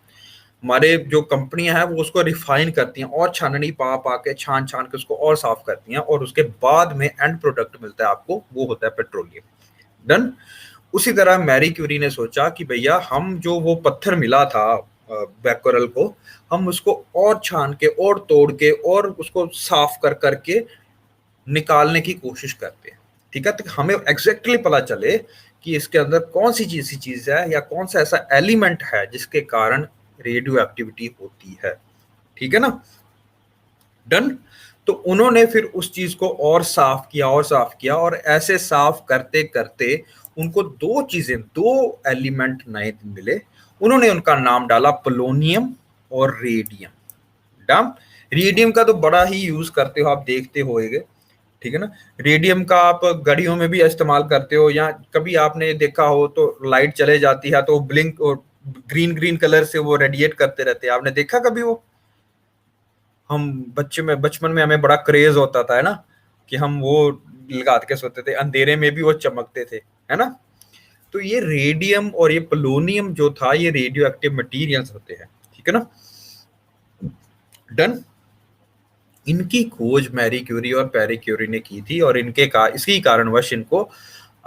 हमारे जो कंपनियां हैं वो उसको रिफाइन करती हैं और छाननी पा पा के छान छान के उसको और साफ करती हैं, और उसके बाद में एंड प्रोडक्ट मिलता है आपको, वो होता है पेट्रोलियम। डन। उसी तरह मैरी क्यूरी ने सोचा कि भैया हम जो वो पत्थर मिला था बैकरल को, हम उसको और छान के और तोड़ के और उसको साफ कर करके निकालने की कोशिश करते हैं, ठीक है, तो हमें एग्जैक्टली पता चले कि इसके अंदर कौन सी चीज है या कौन सा ऐसा एलिमेंट है जिसके कारण रेडियो एक्टिविटी होती है, ठीक है ना। डन। तो उन्होंने फिर उस चीज को और साफ किया और साफ किया, और ऐसे साफ करते करते उनको दो चीजें, दो एलिमेंट नए मिले। उन्होंने उनका नाम डाला पोलोनियम और रेडियम। डम रेडियम का तो बड़ा ही यूज करते हो, आप देखते होएगे, ठीक है ना। रेडियम का आप घड़ियों में भी इस्तेमाल करते हो, या कभी आपने देखा हो तो लाइट चले जाती है तो ब्लिंक और ग्रीन ग्रीन कलर से वो रेडिएट करते रहते हैं, आपने देखा कभी वो? हम बचपन में हमें बड़ा क्रेज होता था, है ना, कि हम वो लगा के सोते थे, अंधेरे में भी वो चमकते थे, है ना। तो ये रेडियम और ये पोलोनियम जो था, ये रेडियो एक्टिव मटीरियल्स होते हैं, ठीक है ना। डन। इनकी खोज मैरी क्यूरी और पेरी क्यूरी ने की थी, और इसी कारणवश इनको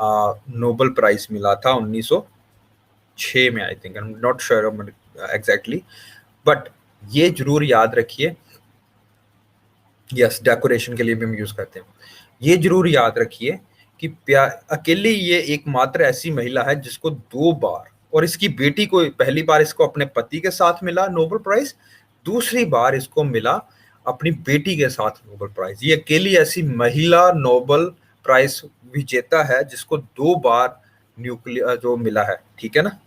नोबेल प्राइज मिला था 1906 में, I think, I am not sure exactly, but ये जरूर याद रखिए। यस, डेकोरेशन के लिए भी हम यूज करते हैं। ये जरूर याद रखिए कि अकेली ये एकमात्र ऐसी महिला है जिसको 2 बार, और इसकी बेटी को पहली बार इसको अपने पति के साथ मिला नोबेल प्राइज, दूसरी बार इसको मिला अपनी बेटी के साथ नोबेल प्राइज। ये अकेली ऐसी महिला नोबेल प्राइज विजेता है जिसको 2 बार न्यूक्लियर जो मिला है, ठीक है ना,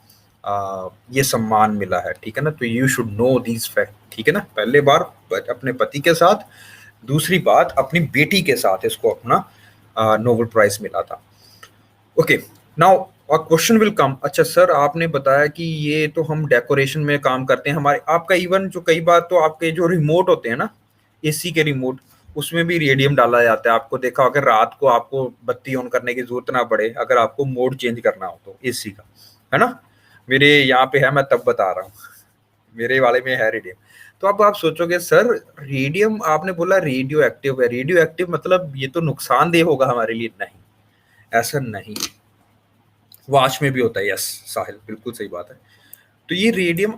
ये सम्मान मिला है, ठीक है ना। तो you should know these fact, ठीक है ना। पहले बार अपने पति के साथ, दूसरी बात अपनी बेटी के साथ इसको अपना नोबेल प्राइज मिला था। Okay, now a question will come. अच्छा सर, आपने बताया कि ये तो हम डेकोरेशन में काम करते हैं, हमारे आपका इवन जो कई बार तो आपके जो रिमोट होते हैं ना, एसी के रिमोट, उसमें भी रेडियम डाला जाता है। आपको देखा अगर रात को आपको बत्ती ऑन करने की जरूरत ना पड़े, अगर आपको मोड चेंज करना हो तो एसी का, है ना। मेरे यहाँ पे है, मैं तब बता रहा हूँ, मेरे वाले में है रेडियम। तो अब आप सोचोगे सर रेडियम, आपने बोला रेडियो एक्टिव है, रेडियो एक्टिव मतलब ये तो नुकसानदेह होगा हमारे लिए। नहीं, ऐसा नहीं। वॉच में भी होता है, यस साहिल, बिल्कुल सही बात है। तो ये रेडियम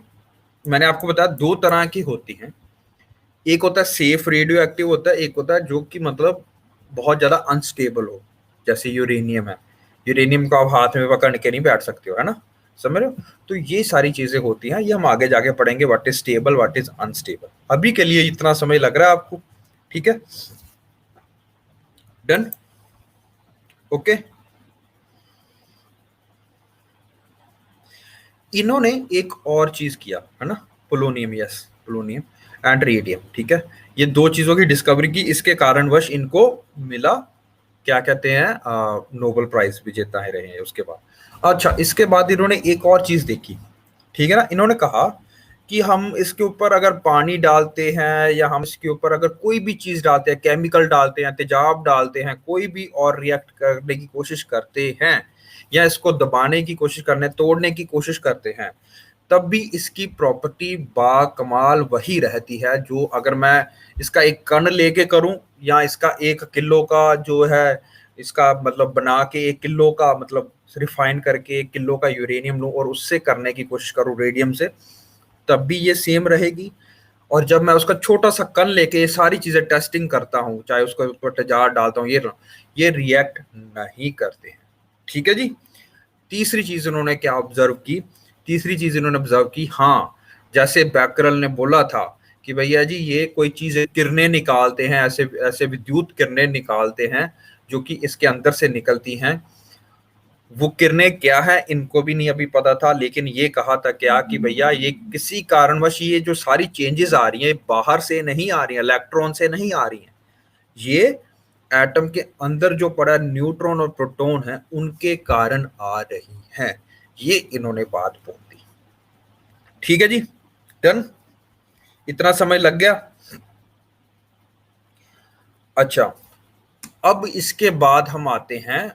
मैंने आपको बताया 2 तरह की होती हैं। एक होता है सेफ रेडियो एक्टिव होता है, एक होता है जो कि मतलब बहुत ज्यादा अनस्टेबल हो, जैसे यूरेनियम है। यूरेनियम को आप हाथ में पकड़ के नहीं बैठ सकते हो, है ना, समझ रहे हो। तो ये सारी चीजें होती हैं, ये हम आगे जाके पढ़ेंगे, what is stable what is unstable. अभी के लिए इतना समय लग रहा है आपको, ठीक है। Done, okay. इन्होंने एक और चीज किया, है ना, polonium, yes polonium and radium, ठीक है। ये 2 चीजों की डिस्कवरी की, इसके कारणवश इनको मिला, क्या कहते हैं, नोबेल प्राइज विजेता है रहे हैं उसके बाद। अच्छा, इसके बाद इन्होंने एक और चीज देखी, ठीक है ना। इन्होंने कहा कि हम इसके ऊपर अगर पानी डालते हैं, या हम इसके ऊपर अगर कोई भी चीज डालते हैं, केमिकल डालते हैं, तेजाब डालते हैं, कोई भी और रिएक्ट करने की कोशिश करते हैं, या इसको दबाने की कोशिश करने, तोड़ने की कोशिश करते हैं, तब भी इसकी प्रॉपर्टी बाकमाल वही रहती है। जो अगर मैं इसका एक कण लेके करूं, या इसका 1 किलो का जो है, इसका मतलब बना के 1 किलो का मतलब रिफाइन करके 1 किलो का यूरेनियम लूं और उससे करने की कोशिश करूं रेडियम से, तब भी ये सेम रहेगी। और जब मैं उसका छोटा सा कण लेके ये सारी चीजें टेस्टिंग करता हूँ, चाहे उसको ऊपर तेजाब डालता हूँ, ये रिएक्ट नहीं करते हैं, ठीक है जी। तीसरी चीज उन्होंने क्या ऑब्जर्व की, तीसरी चीज इन्होंने ऑब्जर्व की, हाँ, जैसे बैकरल ने बोला था कि भैया जी ये कोई चीज किरणें निकालते हैं, ऐसे ऐसे विद्युत किरणें निकालते हैं जो कि इसके अंदर से निकलती हैं। वो किरणें क्या है इनको भी नहीं अभी पता था, लेकिन ये कहा था क्या कि भैया ये किसी कारणवश ये जो सारी चेंजेस आ रही हैं बाहर से नहीं आ रही हैं, इलेक्ट्रॉन से नहीं आ रही हैं, ये एटम के अंदर जो पड़ा न्यूट्रॉन और प्रोटॉन है उनके कारण आ रही हैं। ये इन्होंने बात बोल दी, ठीक है जी। डन, इतना समय लग गया। अच्छा, अब इसके बाद हम आते हैं,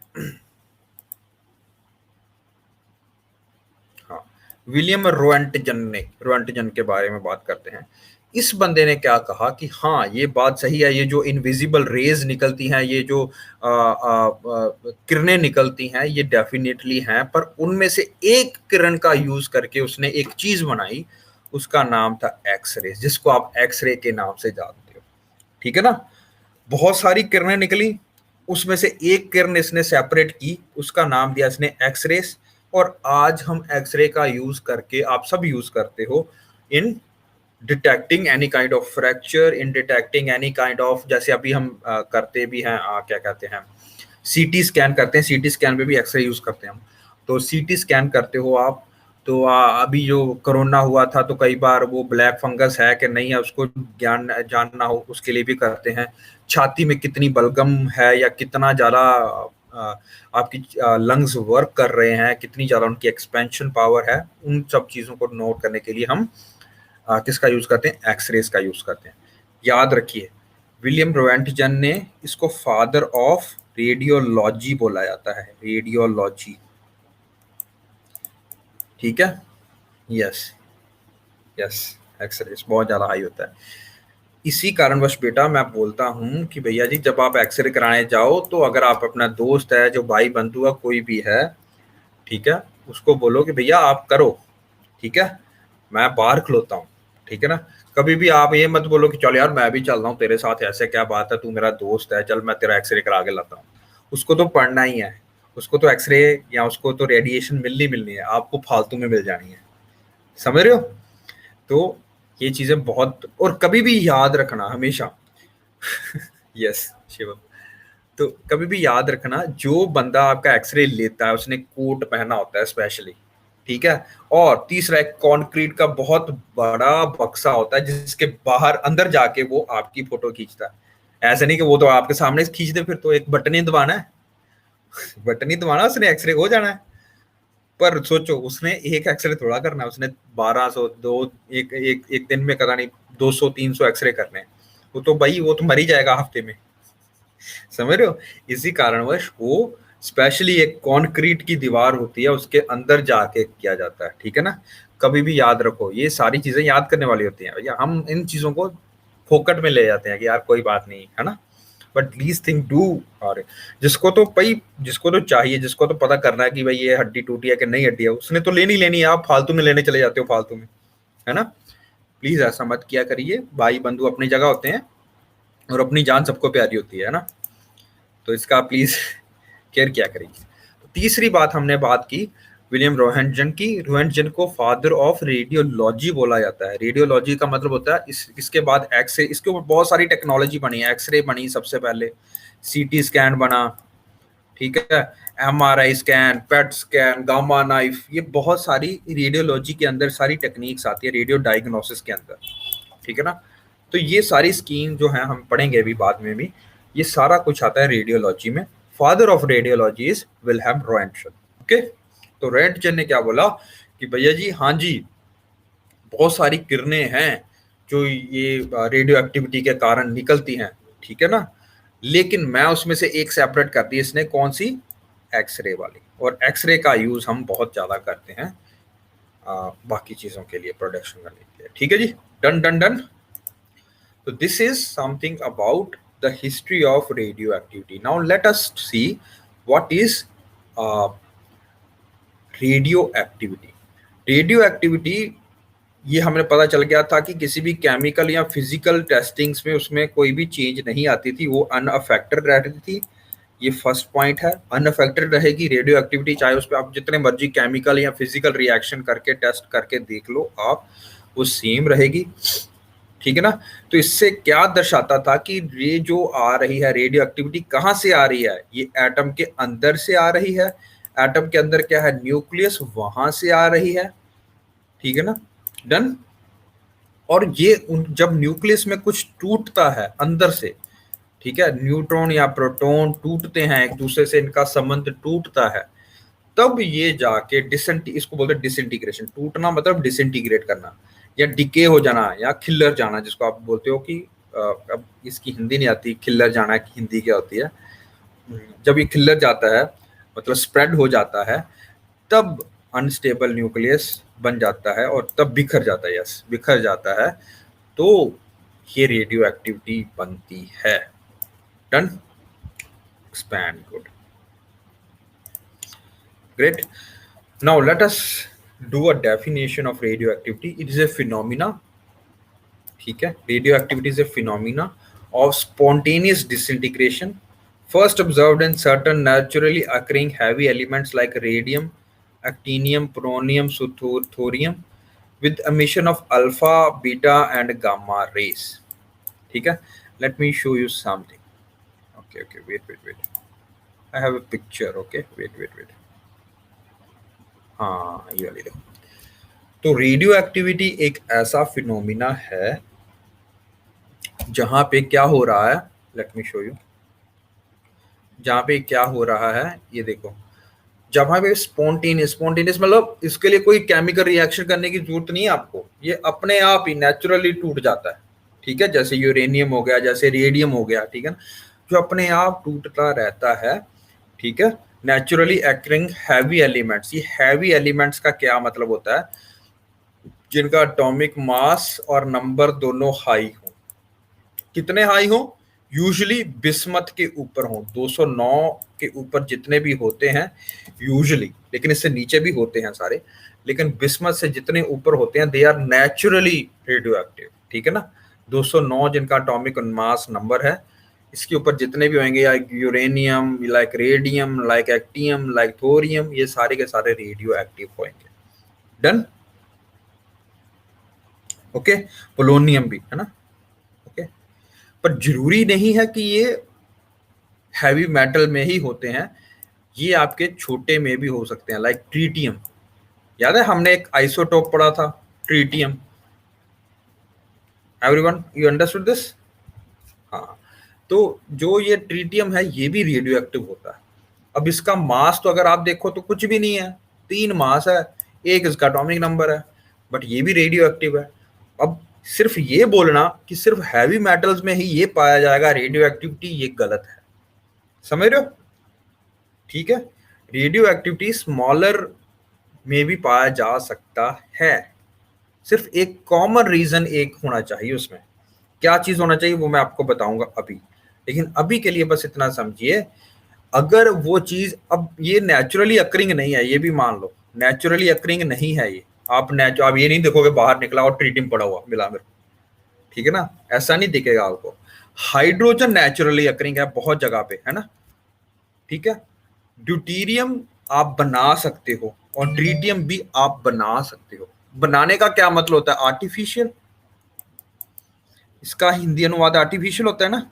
हाँ, विलियम रोएंटजन के बारे में बात करते हैं। इस बंदे ने क्या कहा कि हाँ ये बात सही है, ये जो इनविजिबल रेज निकलती हैं, ये जो किरणें निकलती हैं, ये डेफिनेटली हैं, पर उनमें से एक किरण का यूज करके उसने एक चीज बनाई, उसका नाम था एक्सरे, जिसको आप एक्सरे के नाम से जानते हो, ठीक है ना। बहुत सारी किरणें निकली, उसमें से एक किरण इसने सेपरेट की, उसका नाम दिया इसने एक्सरेस। और आज हम एक्सरे का यूज करके, आप सब यूज करते हो in detecting any kind of fracture, in detecting any kind of, जैसे अभी हम करते भी हैं, क्या कहते हैं, सीटी स्कैन करते हैं, सीटी स्कैन में भी एक्सरे यूज करते हैं हम। तो सीटी स्कैन करते हो आप, तो अभी जो कोरोना हुआ था तो कई बार वो ब्लैक फंगस है कि नहीं है उसको ज्ञान जानना हो, उसके लिए भी करते हैं। छाती में कितनी बलगम है या कितना ज़्यादा आपकी लंग्स वर्क कर रहे हैं, कितनी ज़्यादा उनकी एक्सपेंशन पावर है, उन सब चीज़ों को नोट करने के लिए हम किसका यूज़ करते हैं, एक्सरेज का यूज़ करते हैं। याद रखिए, विलियम रोएंटजन ने इसको फादर ऑफ रेडियोलॉजी बोला जाता है, रेडियोलॉजी। ठीक है, यस यस, एक्सरेज बहुत ज़्यादा हाई होता है। इसी कारणवश बेटा मैं बोलता हूँ कि भैया जी जब आप एक्सरे कराने जाओ तो अगर आप अपना दोस्त है, जो भाई बंधु है, कोई भी है, ठीक है, उसको बोलो कि भैया आप करो, ठीक है, मैं बाहर खलोता हूँ, ठीक है ना। कभी भी आप ये मत बोलो कि चल यार मैं भी चल रहा हूँ तेरे साथ, ऐसे क्या बात है, तू मेरा दोस्त है, चल मैं तेरा एक्सरे करा के लाता हूँ। उसको तो पढ़ना ही है, उसको तो एक्सरे या उसको तो रेडिएशन मिलनी है, आपको फालतू में मिल जानी है, समझ रहे हो। तो ये चीजें बहुत, और कभी भी याद रखना हमेशा यस शिवम, तो कभी भी याद रखना जो बंदा आपका एक्सरे लेता है उसने कोट पहना होता है स्पेशली, ठीक है। और तीसरा, एक कंक्रीट का बहुत बड़ा बक्सा होता है जिसके बाहर अंदर जाके वो आपकी फोटो खींचता है। ऐसा नहीं कि वो तो आपके सामने खींच दे, फिर तो एक बटन ही दबाना है बटन ही दबाना, उसने एक्सरे हो जाना है। पर सोचो उसने एक एक्सरे थोड़ा करना है, उसने 1200 दो एक दिन में पता नहीं 200-300 एक्सरे करने हैं। वो तो भाई वो तो मर ही जाएगा हफ्ते में, समझ रहे हो। इसी कारणवश वो स्पेशली एक कंक्रीट की दीवार होती है उसके अंदर जाके किया जाता है, ठीक है ना। कभी भी याद रखो, ये सारी चीजें याद करने वाली होती हैं भैया, हम इन चीजों को फोकट में ले जाते हैं कि यार कोई बात नहीं है ना, बट प्लीज थिंक डू। और जिसको तो भाई, जिसको तो चाहिए, जिसको तो पता करना है कि भाई ये हड्डी टूटी है कि नहीं हड्डी है, उसने तो लेनी है, आप फालतू में लेने चले जाते हो फालतू में, है ना। प्लीज ऐसा मत किया करिए, भाई बंधु अपनी जगह होते हैं और अपनी जान सबको प्यारी होती है ना, तो इसका प्लीज केयर किया करिए। तो तीसरी बात हमने बात की विलियम रोहेंटजन की। रोहेंटजन को फादर ऑफ रेडियोलॉजी बोला जाता है। रेडियोलॉजी का मतलब होता है इसके बाद एक्सरे, इसके ऊपर बहुत सारी टेक्नोलॉजी बनी है। एक्सरे बनी सबसे पहले, सीटी स्कैन बना, ठीक है, MRI scan, PET scan, gamma knife, ये बहुत सारी रेडियोलॉजी के अंदर सारी टेक्निक्स आती है, रेडियो डायग्नोसिस के अंदर, ठीक है ना। तो ये सारी स्कीम जो है हम पढ़ेंगे अभी बाद में भी, ये सारा कुछ आता है रेडियोलॉजी में। Father of radiology is Wilhelm Roentgen. Okay, तो रोएंटजन ने क्या बोला कि भैया जी हाँ जी, बहुत सारी किरणें हैं जो ये रेडियो एक्टिविटी के कारण निकलती हैं, ठीक है ना, लेकिन मैं उसमें से एक सेपरेट कर दी इसने, कौन सी, एक्सरे वाली। और एक्सरे का यूज हम बहुत ज्यादा करते हैं बाकी चीजों के लिए, प्रोडक्शन करने के लिए, ठीक है जी, done done done. So this is something about the history of radioactivity. Now let us see what is uh, radioactivity. Radioactivity ये हमें पता चल गया था कि किसी भी केमिकल या फिजिकल टेस्टिंग्स में उसमें कोई भी चेंज नहीं आती थी, वो अनअफेक्टेड रहती थी। ये फर्स्ट पॉइंट है, अनअफेक्टेड रहेगी रेडियो एक्टिविटी, चाहे उस पर आप जितने मर्जी केमिकल या फिजिकल रिएक्शन करके टेस्ट करके देख लो आप, वो सेम रहेगी, ठीक है ना। तो इससे क्या दर्शाता था कि ये जो आ रही है रेडियो एक्टिविटी कहाँ से आ रही है, ये एटम के अंदर से आ रही है। एटम के अंदर क्या है, न्यूक्लियस, वहां से आ रही है, ठीक है ना, डन। और ये जब न्यूक्लियस में कुछ टूटता है अंदर से, ठीक है, न्यूट्रॉन या प्रोटॉन टूटते हैं एक दूसरे से, इनका संबंध टूटता है, तब ये जाके इसको बोलते हैं डिसइंटीग्रेशन। टूटना मतलब डिसइंटीग्रेट करना या डिके हो जाना या खिल्लर जाना, जिसको आप बोलते हो कि अब इसकी हिंदी नहीं आती, खिल्लर जाना की हिंदी क्या होती है। जब ये खिल्लर जाता है मतलब स्प्रेड हो जाता है, तब अनस्टेबल न्यूक्लियस बन जाता है और तब बिखर जाता है, यस बिखर जाता है, तो ये रेडियो एक्टिविटी बनती है, done, expand, good, great. Now let us do a definition of radioactivity. It is a phenomena, ठीक है, radioactivity is a phenomena of spontaneous disintegration first observed in certain naturally occurring heavy elements like radium, actinium, polonium, thorium. with emission of alpha, beta and gamma rays. ठीक है, let me show you something. Okay, wait, I have a picture. Okay, wait. हाँ, ये वाली देखो। तो रेडियो एक्टिविटी एक ऐसा फिनोमिना है जहां पे क्या हो रहा है, लेट मी शो यू। जहां पे क्या हो रहा है ये देखो, जहां पे स्पॉन्टेनियस मतलब इसके लिए कोई केमिकल रिएक्शन करने की जरूरत नहीं है आपको, ये अपने आप ही नेचुरली टूट जाता है। ठीक है, जैसे यूरेनियम हो गया, जैसे रेडियम हो गया, ठीक है ना, जो अपने आप टूटता रहता है। ठीक है, नेचुरली एक्रिंग हैवी एलिमेंट्स। ये हैवी एलिमेंट्स का क्या मतलब होता है? जिनका एटॉमिक मास और नंबर दोनों हाई हो। कितने हाई हो? यूजुअली बिस्मथ के ऊपर हो, 209 के ऊपर जितने भी होते हैं यूजुअली, लेकिन इससे नीचे भी होते हैं सारे, लेकिन बिस्मथ से जितने ऊपर होते हैं they are naturally radioactive. ठीक है ना, 209 जिनका एटॉमिक मास नंबर है, इसके ऊपर जितने भी होंगे, या uranium, like radium, like actinium, like thorium, ये सारे के सारे रेडियो एक्टिव होंगे। डन। ओके, पोलोनियम भी है ना। ओके, पर जरूरी नहीं है कि ये हैवी मेटल में ही होते हैं, ये आपके छोटे में भी हो सकते हैं, लाइक ट्रीटियम। याद है हमने एक आइसोटोप पढ़ा था, tritium. Everyone you understood this? हाँ, तो जो ये ट्रीटियम है ये भी रेडियो एक्टिव होता है। अब इसका मास तो अगर आप देखो तो कुछ भी नहीं है, 3 मास है, एक इसका एटॉमिक नंबर है, बट ये भी रेडियो एक्टिव है। अब सिर्फ ये बोलना कि सिर्फ हैवी मेटल्स में ही ये पाया जाएगा रेडियो एक्टिविटी, ये गलत है। समझ रहे हो? ठीक है, रेडियो एक्टिविटी स्मॉलर में भी पाया जा सकता है। सिर्फ एक कॉमन रीजन एक होना चाहिए उसमें। क्या चीज होना चाहिए वो मैं आपको बताऊंगा अभी, लेकिन अभी के लिए बस इतना समझिए, अगर वो चीज, अब ये नेचुरली अकरिंग नहीं है, ये भी मान लो नेचुरली अकरिंग नहीं है ये। आप ये नहीं देखोगे बाहर निकला और ट्रीटियम पड़ा हुआ मिला मेरे को, ठीक है ना, ऐसा नहीं दिखेगा आपको। हाइड्रोजन नेचुरली अकरिंग है बहुत जगह पे, है ना। ठीक है, ड्यूटीरियम आप बना सकते हो और ट्रीटियम भी आप बना सकते हो। बनाने का क्या मतलब होता है? आर्टिफिशियल। इसका हिंदी अनुवाद आर्टिफिशियल होता है ना।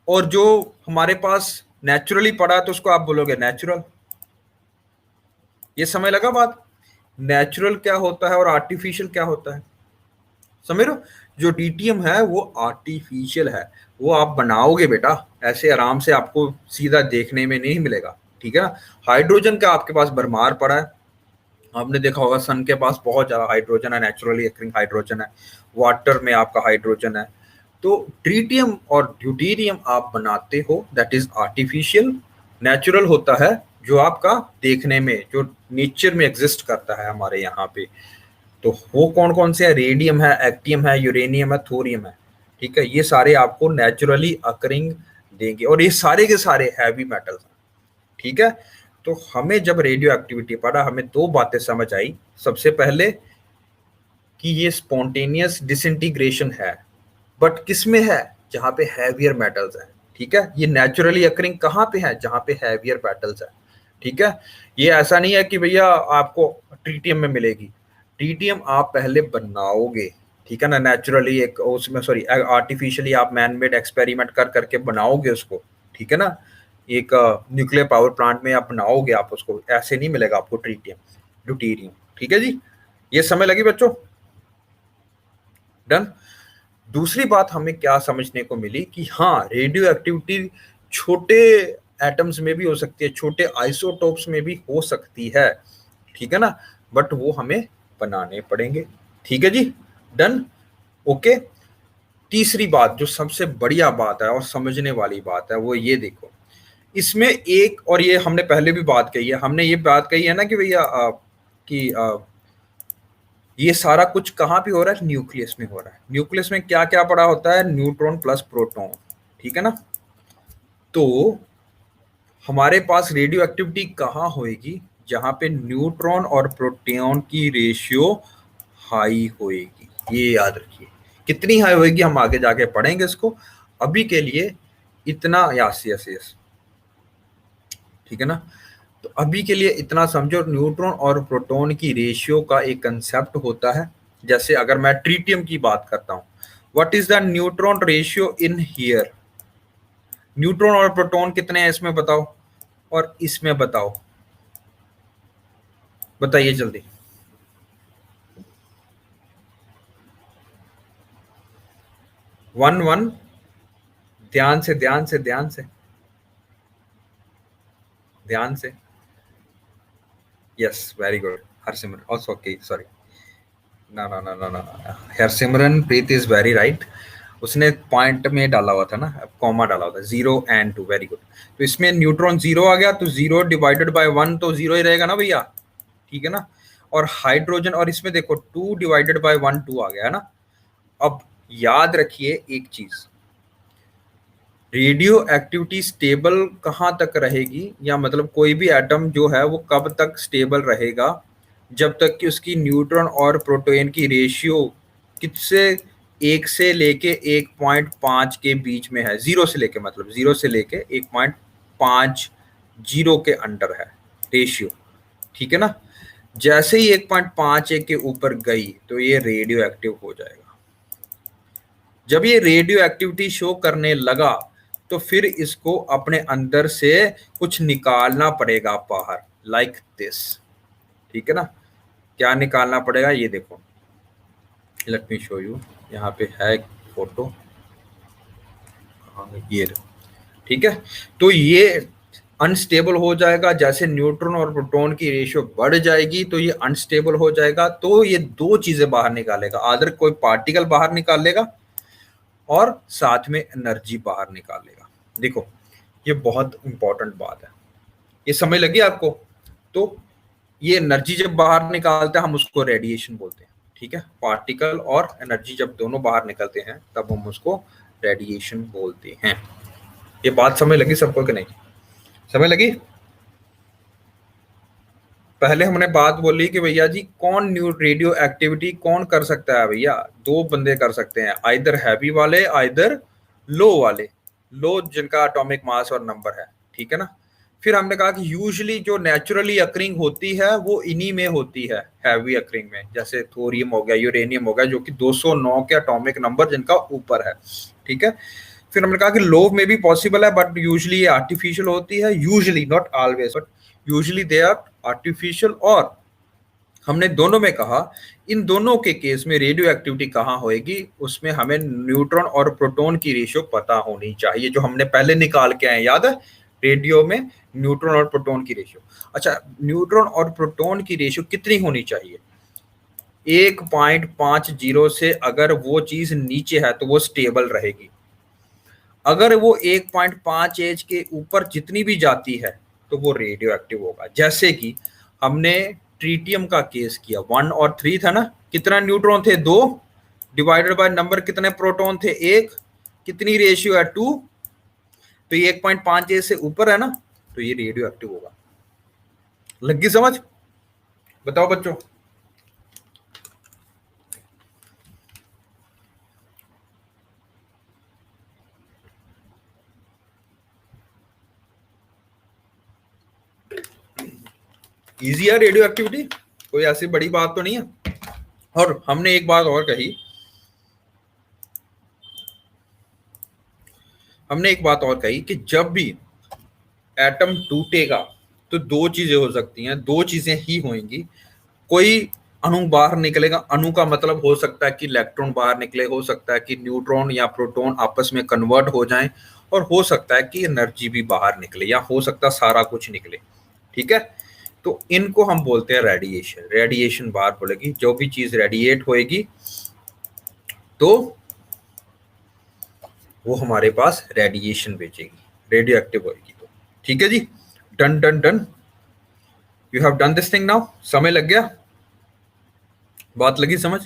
और जो हमारे पास नेचुरली पड़ा है तो उसको आप बोलोगे नेचुरल। ये समझ लगा बात? नेचुरल क्या होता है और आर्टिफिशियल क्या होता है, समझ रहे हो? जो डीटीएम है वो आर्टिफिशियल है, वो आप बनाओगे बेटा, ऐसे आराम से आपको सीधा देखने में नहीं मिलेगा। ठीक है ना। हाइड्रोजन का आपके पास भरमार पड़ा है, आपने देखा होगा सन के पास बहुत ज्यादा हाइड्रोजन है, नेचुरली अकरिंग हाइड्रोजन है, वाटर में आपका हाइड्रोजन है। तो ट्रीटियम और ड्यूटीरियम आप बनाते हो, दैट इज आर्टिफिशियल। नेचुरल होता है जो आपका देखने में, जो नेचर में एग्जिस्ट करता है हमारे यहाँ पे। तो वो कौन कौन से है? रेडियम है, एक्टियम है, यूरेनियम है, थोरियम है। ठीक है, ये सारे आपको नेचुरली अकरिंग देंगे और ये सारे के सारे हैवी मेटल्स हैं। ठीक है, तो हमें जब रेडियो एक्टिविटी पढ़ा हमें 2 बातें समझ आई। सबसे पहले कि ये स्पॉन्टेनियस डिसइंटीग्रेशन है, बट किसमें है? जहां पे हैवियर मेटल्स है। ठीक है, ये नेचुरली अकरिंग कहाँ पे है? जहां पे हैवियर मेटल्स है। ठीक है, ये ऐसा नहीं है कि भैया आपको ट्रीटियम में मिलेगी। ट्रीटियम आप पहले बनाओगे, ठीक है ना, नेचुरली एक उसमें, सॉरी आर्टिफिशियली आप मैन मेड एक्सपेरिमेंट कर करके बनाओगे उसको। ठीक है ना, एक न्यूक्लियर पावर प्लांट में आप बनाओगे, आप उसको, ऐसे नहीं मिलेगा आपको ट्रीटियम ड्यूटीरियम। ठीक है जी, ये समझ लगी बच्चों? डन। दूसरी बात हमें क्या समझने को मिली कि हाँ, रेडियो एक्टिविटी छोटे एटम्स में भी हो सकती है, छोटे आइसोटोप्स में भी हो सकती है। ठीक है ना, बट वो हमें बनाने पड़ेंगे। ठीक है जी, डन। ओके, तीसरी बात जो सबसे बढ़िया बात है और समझने वाली बात है वो ये देखो, इसमें एक, और ये हमने पहले भी बात कही है, हमने ये बात कही है ना कि भैया कि ये सारा कुछ कहाँ पे हो रहा है? न्यूक्लियस में हो रहा है। न्यूक्लियस में क्या क्या पड़ा होता है? Neutron plus proton. ठीक है ना, तो हमारे पास रेडियो एक्टिविटी कहाँ होएगी? जहां पे न्यूट्रॉन और प्रोटॉन की रेशियो हाई होएगी। ये याद रखिए, कितनी हाई होएगी हम आगे जाके पढ़ेंगे इसको, अभी के लिए इतना। यस यस यस, ठीक है ना। तो अभी के लिए इतना समझो, न्यूट्रॉन और प्रोटॉन की रेशियो का एक कंसेप्ट होता है। जैसे अगर मैं ट्रीटियम की बात करता हूं, what is the neutron ratio in here? Neutron और प्रोटॉन कितने हैं इसमें बताओ, और इसमें बताओ, बताइए जल्दी। 1 1। ध्यान से ध्यान से ध्यान से ध्यान से। Yes, very good. Harsimran also, okay, sorry. ना ना ना ना ना, हरसिमरन प्रीत इज वेरी राइट। उसने पॉइंट में डाला हुआ था ना, कॉमा डाला हुआ था, 0 and 2, वेरी गुड। तो इसमें न्यूट्रॉन 0 आ गया, तो 0 डिवाइडेड बाय 1 तो 0 ही रहेगा ना भैया, ठीक है ना। और हाइड्रोजन, और इसमें देखो 2 डिवाइडेड बाय 1 2 आ गया है ना। अब याद रखिए एक चीज, रेडियो एक्टिविटी स्टेबल कहाँ तक रहेगी, या मतलब कोई भी एटम जो है वो कब तक स्टेबल रहेगा, जब तक कि उसकी न्यूट्रॉन और प्रोटॉन की रेशियो किससे, 1 से लेके 1.5 के बीच में है। जीरो से लेके, मतलब 0 से लेके 1.50 के अंडर है रेशियो, ठीक है ना। जैसे ही 1.51 के ऊपर गई तो ये रेडियो एक्टिव हो जाएगा। जब ये रेडियो एक्टिविटी शो करने लगा तो फिर इसको अपने अंदर से कुछ निकालना पड़ेगा बाहर, लाइक दिस, ठीक है ना। क्या निकालना पड़ेगा ये देखो, लेट मी शो यू। यहाँ पे है एक फोटो, ये देखो, ठीक है। तो ये अनस्टेबल हो जाएगा, जैसे न्यूट्रॉन और प्रोटॉन की रेशियो बढ़ जाएगी तो ये अनस्टेबल हो जाएगा। तो ये दो चीजें बाहर निकालेगा, आदर कोई पार्टिकल बाहर निकालेगा और साथ में एनर्जी बाहर निकालेगा। देखो ये बहुत इंपॉर्टेंट बात है, ये समझ लगी आपको? तो ये एनर्जी जब बाहर निकालते हैं हम उसको रेडिएशन बोलते हैं, ठीक है। पार्टिकल और एनर्जी जब दोनों बाहर निकलते हैं तब हम उसको रेडिएशन बोलते हैं। ये बात समझ लगी सबको कि नहीं? समझ लगी? पहले हमने बात बोली कि भैया जी कौन न्यू रेडियो एक्टिविटी कौन कर सकता है भैया, दो बंदे कर सकते हैं, आइदर हैवी वाले आइदर लो वाले, लो जिनका एटॉमिक मास और नंबर है, ठीक है ना। फिर हमने कहा कि यूजुअली जो नेचुरली अकरिंग होती है वो इन्हीं में होती है, हैवी अकरिंग में, जैसे थोरियम हो गया, यूरेनियम हो गया, जो कि 209 के एटॉमिक नंबर जिनका ऊपर है, ठीक है। फिर हमने कहा कि लो में भी पॉसिबल है बट यूजुअली ये आर्टिफिशियल होती है, usually not always but usually they are artificial. और हमने दोनों में कहा इन दोनों के केस में रेडियो एक्टिविटी कहाँ होएगी, उसमें हमें न्यूट्रॉन और प्रोटॉन की रेशियो पता होनी चाहिए, जो हमने पहले निकाल के आए, याद है? रेडियो में न्यूट्रॉन और प्रोटॉन की रेशियो। अच्छा, न्यूट्रॉन और प्रोटॉन की रेशियो कितनी होनी चाहिए? 1.50 से अगर वो चीज नीचे है तो वो स्टेबल रहेगी, अगर वो 1.5 एज के ऊपर जितनी भी जाती है तो वो रेडियो एक्टिव होगा। जैसे कि हमने ट्रीटियम का केस किया, 1 और 3 था ना, कितना न्यूट्रॉन थे? 2 डिवाइडेड बाय नंबर कितने प्रोटॉन थे? 1, कितनी रेशियो है? 2। तो ये 1.5 एज से ऊपर है ना, तो ये रेडियो एक्टिव होगा। लगी समझ? बताओ बच्चों। इजी है रेडियो एक्टिविटी, कोई ऐसी बड़ी बात तो नहीं है। और हमने एक बात और कही, हमने एक बात और कही कि जब भी एटम टूटेगा तो दो चीजें हो सकती हैं, दो चीजें ही होंगी। कोई अणु बाहर निकलेगा, अणु का मतलब हो सकता है कि इलेक्ट्रॉन बाहर निकले, हो सकता है कि न्यूट्रॉन या प्रोटॉन आपस में कन्वर्ट हो जाएं, और हो सकता है कि एनर्जी भी बाहर निकले, या हो सकता है सारा कुछ निकले, ठीक है। तो इनको हम बोलते हैं रेडिएशन। रेडिएशन बाहर बोलेगी, जो भी चीज रेडिएट होएगी तो वो हमारे पास रेडिएशन भेजेगी, रेडियो एक्टिव होएगी। तो ठीक है जी, done done done, you have done this thing now. समय लग गया, बात लगी समझ?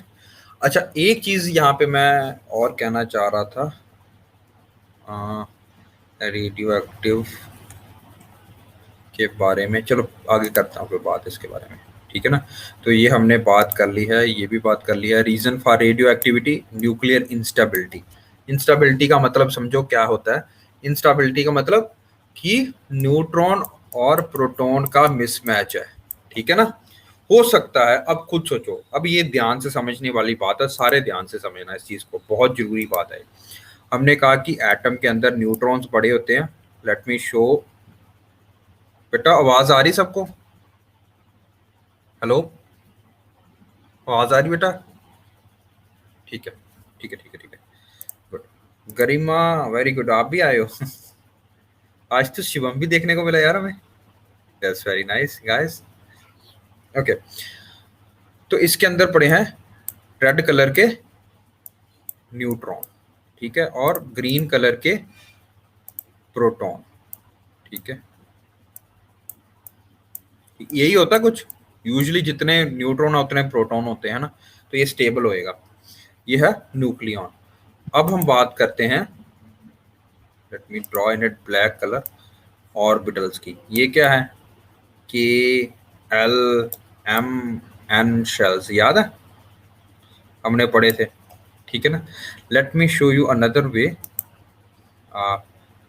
अच्छा, एक चीज यहाँ पे मैं और कहना चाह रहा था, रेडियो एक्टिव के बारे में, चलो आगे करता हूँ फिर बात इसके बारे में, ठीक है ना। तो ये हमने बात कर ली है, ये भी बात कर लिया है। Reason for radioactivity, nuclear instability. Instability का मतलब समझो क्या होता है? इंस्टेबिलिटी का मतलब कि न्यूट्रॉन और प्रोटॉन का मिसमैच है, ठीक है ना। हो सकता है, अब खुद सोचो, अब ये ध्यान से समझने वाली बात है, सारे ध्यान से समझना इस चीज को, बहुत जरूरी बात है। हमने कहा कि एटम के अंदर न्यूट्रॉन्स बड़े होते हैं। Late me show. बेटा आवाज आ रही सबको? हेलो, आवाज आ रही बेटा? ठीक है, ठीक है, ठीक है, ठीक है, गुड। गरिमा, वेरी गुड, आप भी आए हो। आज तो शिवम भी देखने को मिला यार हमें। That's very nice guys. Okay, तो इसके अंदर पड़े हैं रेड कलर के न्यूट्रॉन, ठीक है, और ग्रीन कलर के प्रोटॉन, ठीक है। यही होता कुछ, यूजुअली जितने न्यूट्रॉन उतने प्रोटॉन होते हैं ना, तो ये स्टेबल होएगा। ये है न्यूक्लियॉन। अब हम बात करते हैं, let me draw in it black colour, orbitals की। ये क्या है? के, एल, एम, एन शेल्स, याद है, हमने पढ़े थे, ठीक है ना। Let me show you another way,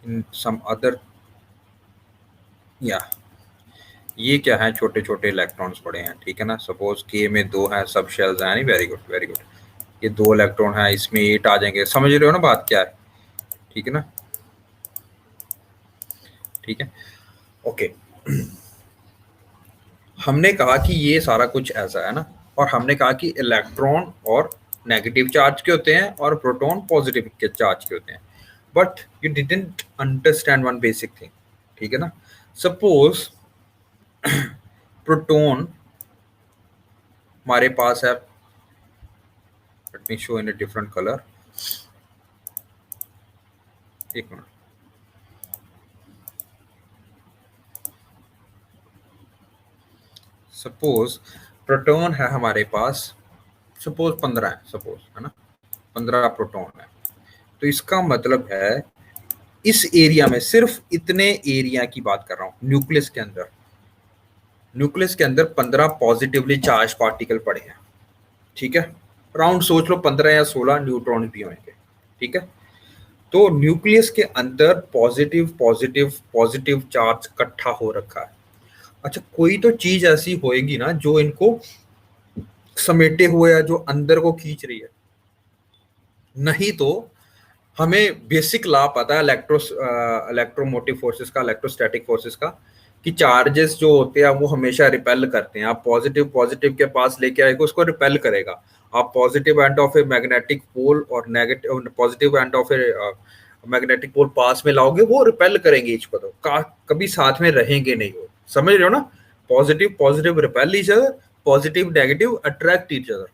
in some other, या ये क्या है? छोटे छोटे इलेक्ट्रॉन्स पड़े हैं, ठीक है ना। सपोज के में 2 हैं, सब शेल्स हैं, वेरी गुड, वेरी गुड। ये 2 इलेक्ट्रॉन है, इसमें 8 आ जाएंगे, समझ रहे हो ना बात क्या है, ठीक है ना, ठीक है, ओके। हमने कहा कि ये सारा कुछ ऐसा है ना, और हमने कहा कि इलेक्ट्रॉन और नेगेटिव चार्ज के होते हैं और प्रोटॉन पॉजिटिव के चार्ज के होते हैं, but you didn't understand one basic thing, ठीक है ना। सपोज प्रोटॉन हमारे पास है, late me show in a different colour, एक मिनट। सपोज प्रोटॉन है हमारे पास, सपोज 15 है, सपोज, है ना, 15 प्रोटॉन है। तो इसका मतलब है इस एरिया में, सिर्फ इतने एरिया की बात कर रहा हूं, न्यूक्लियस के अंदर, न्यूक्लियस के अंदर 15 पॉजिटिवली चार्ज पार्टिकल पड़े हैं, ठीक है। राउंड सोच लो 15 या 16 न्यूट्रॉन भी होंगे, ठीक है। तो न्यूक्लियस के अंदर पॉजिटिव पॉजिटिव पॉजिटिव चार्ज इकट्ठा हो रखा है। अच्छा, कोई तो चीज ऐसी होएगी ना जो इनको समेटे हुए है, जो अंदर को खींच रही है, नहीं तो हमें बेसिक लॉ पता है इलेक्ट्रोमोटिव फोर्सेस का, इलेक्ट्रोस्टैटिक फोर्सेस का, कि चार्जेस जो होते हैं वो हमेशा रिपेल करते हैं। आप पॉजिटिव पॉजिटिव के पास लेके आएगा, उसको रिपेल करेगा। आप positive end of a magnetic pole और negative positive end of a magnetic pole पास में लाओगे, वो रिपेल करेंगे ईच को, कभी साथ में रहेंगे नहीं वो, समझ रहे हो ना। Positive positive repel each other, positive negative attract each other,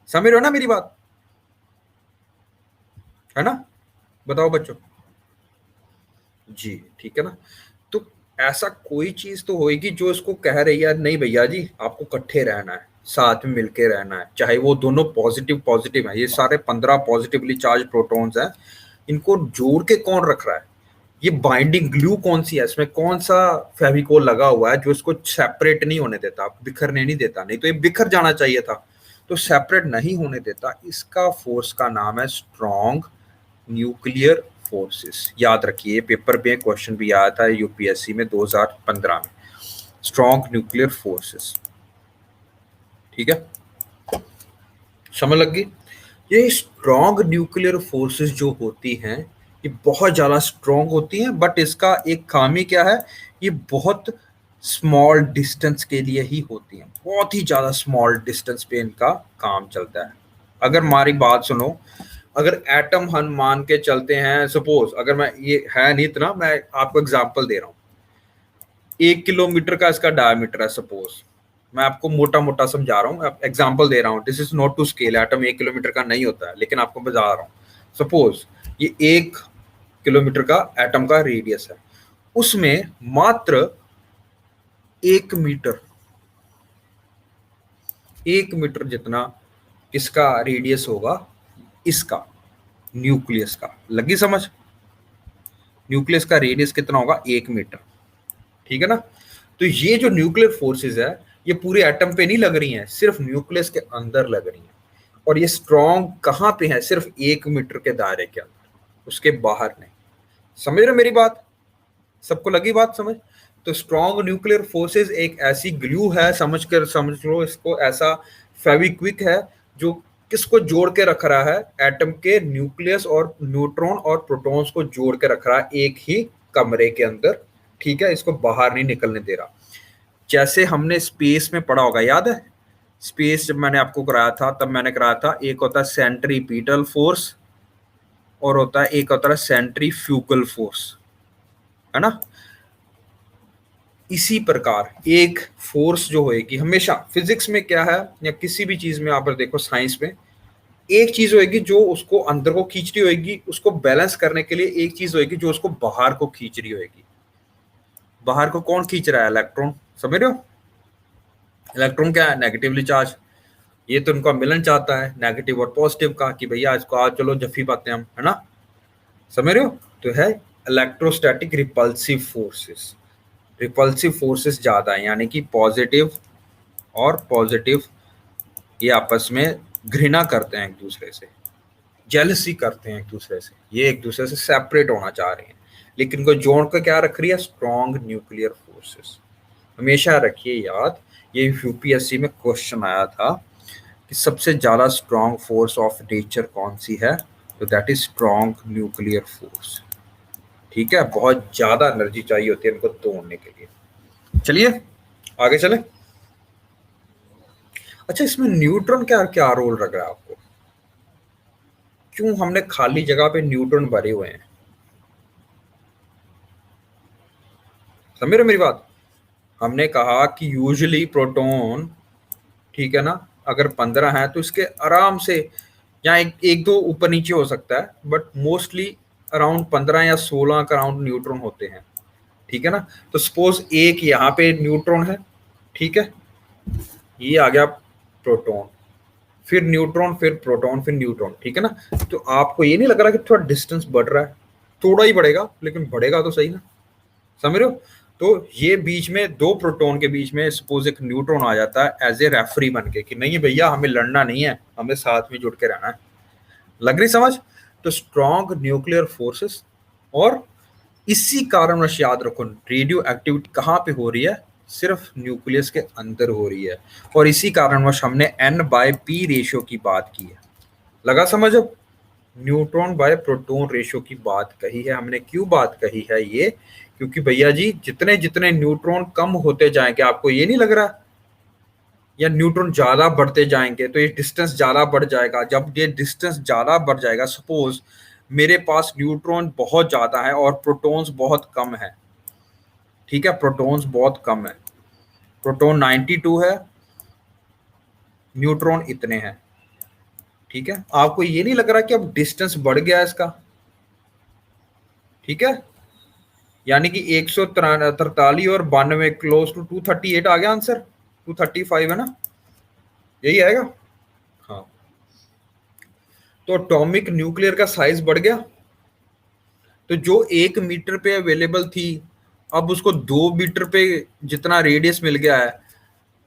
समझ रहे हो ना मेरी बात, है ना। बताओ बच्चों, जी, ठीक है ना। तो ऐसा कोई चीज तो होगी जो इसको कह रही है नहीं भैया जी आपको इकट्ठे रहना है, साथ में मिलके रहना है, चाहे वो दोनों पॉजिटिव पॉजिटिव है। ये सारे 15 पॉजिटिवली चार्ज प्रोटॉन्स हैं, इनको जोड़ के कौन रख रहा है? ये बाइंडिंग ग्लू कौन सी है, इसमें कौन सा फेविकोल लगा हुआ है जो इसको सेपरेट नहीं होने देता, बिखरने नहीं देता, नहीं तो ये बिखर जाना चाहिए था, तो सेपरेट नहीं होने देता। इसका फोर्स का नाम है स्ट्रॉन्ग न्यूक्लियर फोर्सेस। याद रखिए, पेपर पे क्वेश्चन भी आया था यूपीएससी में 2015 में, स्ट्रॉन्ग न्यूक्लियर फोर्सेस, ठीक है, समझ लग गई। ये स्ट्रॉन्ग न्यूक्लियर फोर्सेस जो होती हैं, ये बहुत ज्यादा स्ट्रॉन्ग होती हैं, बट इसका एक खामी क्या है, ये बहुत स्मॉल डिस्टेंस के लिए ही होती हैं, बहुत ही ज्यादा स्मॉल डिस्टेंस पे इनका काम चलता है। अगर हमारी बात सुनो, अगर एटम हम मान के चलते हैं, सपोज, अगर मैं, ये है नहीं इतना, मैं आपको एग्जांपल दे रहा हूँ, 1 किलोमीटर का इसका डायमीटर है, सपोज, मैं आपको मोटा मोटा समझा रहा हूँ, एग्जांपल दे रहा हूँ, this is not to scale, atom 1 kilometre का नहीं होता है, लेकिन आपको बता रहा हूँ। सपोज ये 1 किलोमीटर का एटम का रेडियस है, उसमें मात्र 1 मीटर, 1 मीटर जितना इसका रेडियस होगा, इसका न्यूक्लियस का, लगी समझ? न्यूक्लियस का रेडियस कितना होगा? 1 मीटर, ठीक है ना। तो ये जो न्यूक्लियर फोर्सेस है, ये पूरे एटम पे नहीं लग रही हैं, सिर्फ न्यूक्लियस के अंदर लग रही हैं। और ये स्ट्रॉन्ग कहाँ पे है? सिर्फ 1 मीटर के दायरे के अंदर, उसके बाहर नहीं। समझ रहे हो मेरी बात? सबको लगी बात समझ? तो स्ट्रॉन्ग न्यूक्लियर फोर्सेस एक ऐसी ग्लू है, समझ लो इसको, ऐसा फेविक्विक है जो किसको जोड़ के रख रहा है, एटम के न्यूक्लियस और न्यूट्रॉन और प्रोटॉन्स को जोड़ के रख रहा है एक ही कमरे के अंदर, ठीक है, इसको बाहर नहीं निकलने दे रहा। जैसे हमने स्पेस में पढ़ा होगा, याद है स्पेस जब मैंने आपको कराया था, तब मैंने कराया था एक होता है सेंट्रीपिटल फोर्स और होता है एक होता है सेंट्रीफ्यूगल फोर्स, है ना। इसी प्रकार एक फोर्स जो होएगी हमेशा, फिजिक्स में क्या है या किसी भी चीज में, आप देखो साइंस में, एक चीज होएगी जो उसको अंदर को खींच रही होएगी, उसको बैलेंस करने के लिए एक चीज होएगी जो उसको बाहर को खींच रही होएगी। बाहर को कौन खींच रहा है? इलेक्ट्रॉन, समझ रहे हो। इलेक्ट्रॉन क्या है? Negatively charge. ये तो उनका मिलन चाहता है नेगेटिव और पॉजिटिव का, कि भैया इसको आज चलो जफी पाते हैं हम, है ना, समझ रहे हो। तो है electrostatic repulsive forces. Repulsive forces ज्यादा है, यानी कि पॉजिटिव और पॉजिटिव ये आपस में घृणा करते हैं एक दूसरे से, जेलसी करते हैं एक दूसरे से, ये एक दूसरे से सेपरेट होना चाह रहे हैं, लेकिन इनको जोड़ कर क्या रख रही है? Strong nuclear forces. हमेशा रखिए याद, ये यूपीएससी में क्वेश्चन आया था कि सबसे ज्यादा स्ट्रॉन्ग फोर्स ऑफ नेचर कौन सी है, तो that is strong nuclear force. ठीक है, बहुत ज्यादा एनर्जी चाहिए होती है इनको तोड़ने के लिए। चलिए आगे चले। अच्छा, इसमें न्यूट्रॉन क्या क्या रोल लग रहा है आपको? क्यों हमने खाली जगह पे न्यूट्रॉन भरे हुए हैं? समझ रहे हो मेरी बात। हमने कहा कि यूजुअली प्रोटॉन, ठीक है ना, अगर 15 है तो इसके आराम से, यहाँ एक दो ऊपर नीचे हो सकता है, बट मोस्टली अराउंड 15 या 16 का अराउंड न्यूट्रॉन होते हैं, ठीक है ना। तो सपोज एक यहाँ पे न्यूट्रॉन है, ठीक है, ये आ गया प्रोटॉन, फिर न्यूट्रॉन, फिर प्रोटॉन, फिर न्यूट्रॉन, ठीक है ना। तो आपको ये नहीं लग रहा कि थोड़ा डिस्टेंस बढ़ रहा है? थोड़ा ही बढ़ेगा, लेकिन बढ़ेगा तो सही ना, समझ रहे हो। तो ये बीच में दो प्रोटॉन के बीच में सपोज एक न्यूट्रॉन आ जाता है एज ए रेफरी बन के, कि नहीं भैया हमें लड़ना नहीं है, हमें साथ में जुड़ के रहना है। लग रही समझ। तो स्ट्रॉन्ग न्यूक्लियर फोर्सेस, और इसी कारणवश याद रखो रेडियो एक्टिविटी कहाँ पे हो रही है? सिर्फ न्यूक्लियस के अंदर हो रही है, और इसी कारणवश हमने N/P रेशियो की बात की है। लगा समझ अब? न्यूट्रॉन बाय प्रोटॉन रेशियो की बात कही है हमने। क्यों बात कही है ये? क्योंकि भैया जी जितने जितने न्यूट्रॉन कम होते जाएंगे, आपको ये नहीं लग रहा, या न्यूट्रॉन ज्यादा बढ़ते जाएंगे तो ये डिस्टेंस ज्यादा बढ़ जाएगा। जब ये डिस्टेंस ज्यादा बढ़ जाएगा, सपोज मेरे पास न्यूट्रॉन बहुत ज्यादा है और प्रोटॉन्स बहुत कम है, ठीक है, प्रोटॉन्स बहुत कम है, प्रोटॉन 92 है, न्यूट्रॉन इतने हैं, ठीक है। आपको ये नहीं लग रहा कि अब डिस्टेंस बढ़ गया है इसका? ठीक है, यानी कि 143 और 92 क्लोज टू 238 आ गया आंसर। 235 है ना, यही आएगा। हाँ, तो एटॉमिक न्यूक्लियर का साइज बढ़ गया। तो जो 1 मीटर पे अवेलेबल थी, अब उसको 2 मीटर पे जितना रेडियस मिल गया है,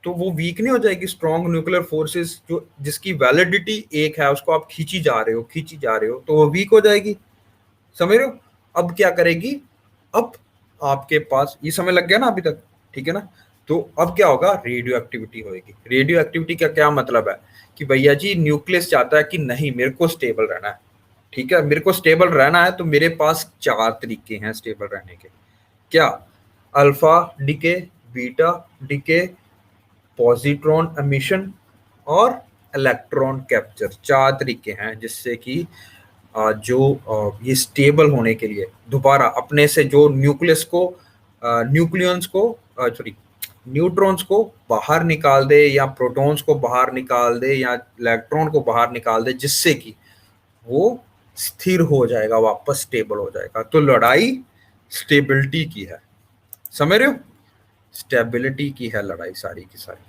तो वो वीक नहीं हो जाएगी? स्ट्रॉन्ग न्यूक्लियर फोर्सेस जो जिसकी वैलिडिटी 1 है, उसको आप खींची जा रहे हो, तो वो वीक हो जाएगी, समझ रहे हो। अब क्या करेगी? अब आपके पास ये समय लग गया ना अभी तक, ठीक है ना। तो अब क्या होगा? रेडियो एक्टिविटी होगी। रेडियो एक्टिविटी का क्या मतलब है? कि भैया जी न्यूक्लियस चाहता है कि नहीं, मेरे को स्टेबल रहना है, ठीक है, मेरे को स्टेबल रहना है, तो मेरे पास 4 तरीके हैं स्टेबल रहने के। क्या? Alpha decay, beta decay, positron emission और इलेक्ट्रॉन कैप्चर। 4 तरीके हैं जिससे कि ये स्टेबल होने के लिए दोबारा अपने से जो न्यूक्लियस को, न्यूक्लियंस को, सॉरी, न्यूट्रॉन्स को बाहर निकाल दे, या प्रोटॉन्स को बाहर निकाल दे, या इलेक्ट्रॉन को बाहर निकाल दे, जिससे कि वो स्थिर हो जाएगा, वापस स्टेबल हो जाएगा। तो लड़ाई स्टेबिलिटी की है, समझ रहे हो। स्टेबिलिटी की है लड़ाई सारी की सारी,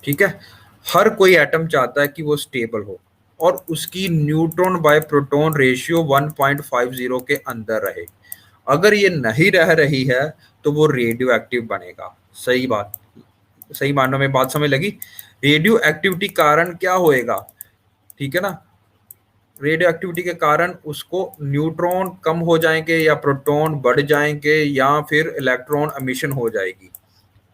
ठीक है। हर कोई एटम चाहता है कि वो स्टेबल हो और उसकी न्यूट्रॉन बाय प्रोटॉन रेशियो 1.50 के अंदर रहे। अगर ये नहीं रह रही है तो वो रेडियो एक्टिव बनेगा। सही बात, सही मानने में बात समझ लगी। रेडियो एक्टिविटी कारण क्या होएगा, ठीक है ना, रेडियो एक्टिविटी के कारण उसको न्यूट्रॉन कम हो जाएंगे या प्रोटॉन बढ़ जाएंगे या फिर इलेक्ट्रॉन एमिशन हो जाएगी,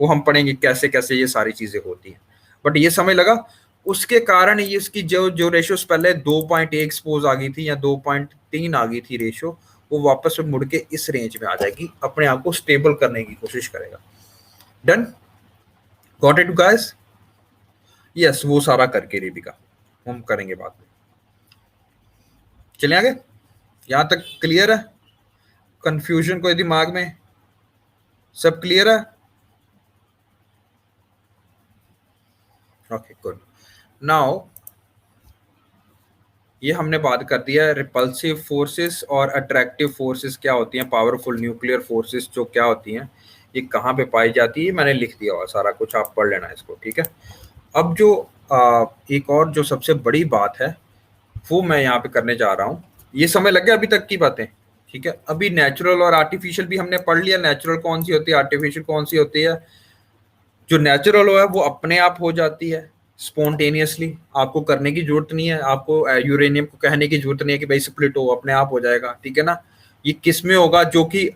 वो हम पढ़ेंगे कैसे कैसे ये सारी चीजें होती हैं। बट ये समझ लगा, उसके कारण ये इसकी जो जो रेशियो पहले 2.1 सपोज आ गई थी या 2.3 आ गई थी रेशियो, वो वापस में मुड़ के इस रेंज में आ जाएगी, अपने आप को स्टेबल करने की कोशिश करेगा। Done, got it guys? Yes, वो सारा करके रेबिका हम करेंगे बाद में। चलिए आगे, यहां तक क्लियर है? कंफ्यूजन कोई दिमाग में? सब क्लियर है? Okay good. नाउ ये हमने बात कर दिया है रिपल्सिव फोर्सेस और अट्रैक्टिव फोर्सेस क्या होती हैं, पावरफुल न्यूक्लियर फोर्सेस जो क्या होती हैं, ये कहाँ पे पाई जाती है, मैंने लिख दिया हुआ सारा कुछ, आप पढ़ लेना इसको, ठीक है। अब जो एक और जो सबसे बड़ी बात है वो मैं यहाँ पे करने जा रहा हूँ। ये समय लग गया अभी तक की बातें, ठीक है। अभी नेचुरल और आर्टिफिशियल भी हमने पढ़ लिया, नेचुरल कौन सी होती है, आर्टिफिशियल कौन सी होती है। जो नेचुरल है वो अपने आप हो जाती है स्पॉन्टेनियसली, आपको करने की जरूरत नहीं है, आपको यूरेनियम को कहने की जरूरत नहीं है कि भाई स्प्लिट हो, अपने आप हो जाएगा, ठीक है ना। ये किस में होगा, जो कि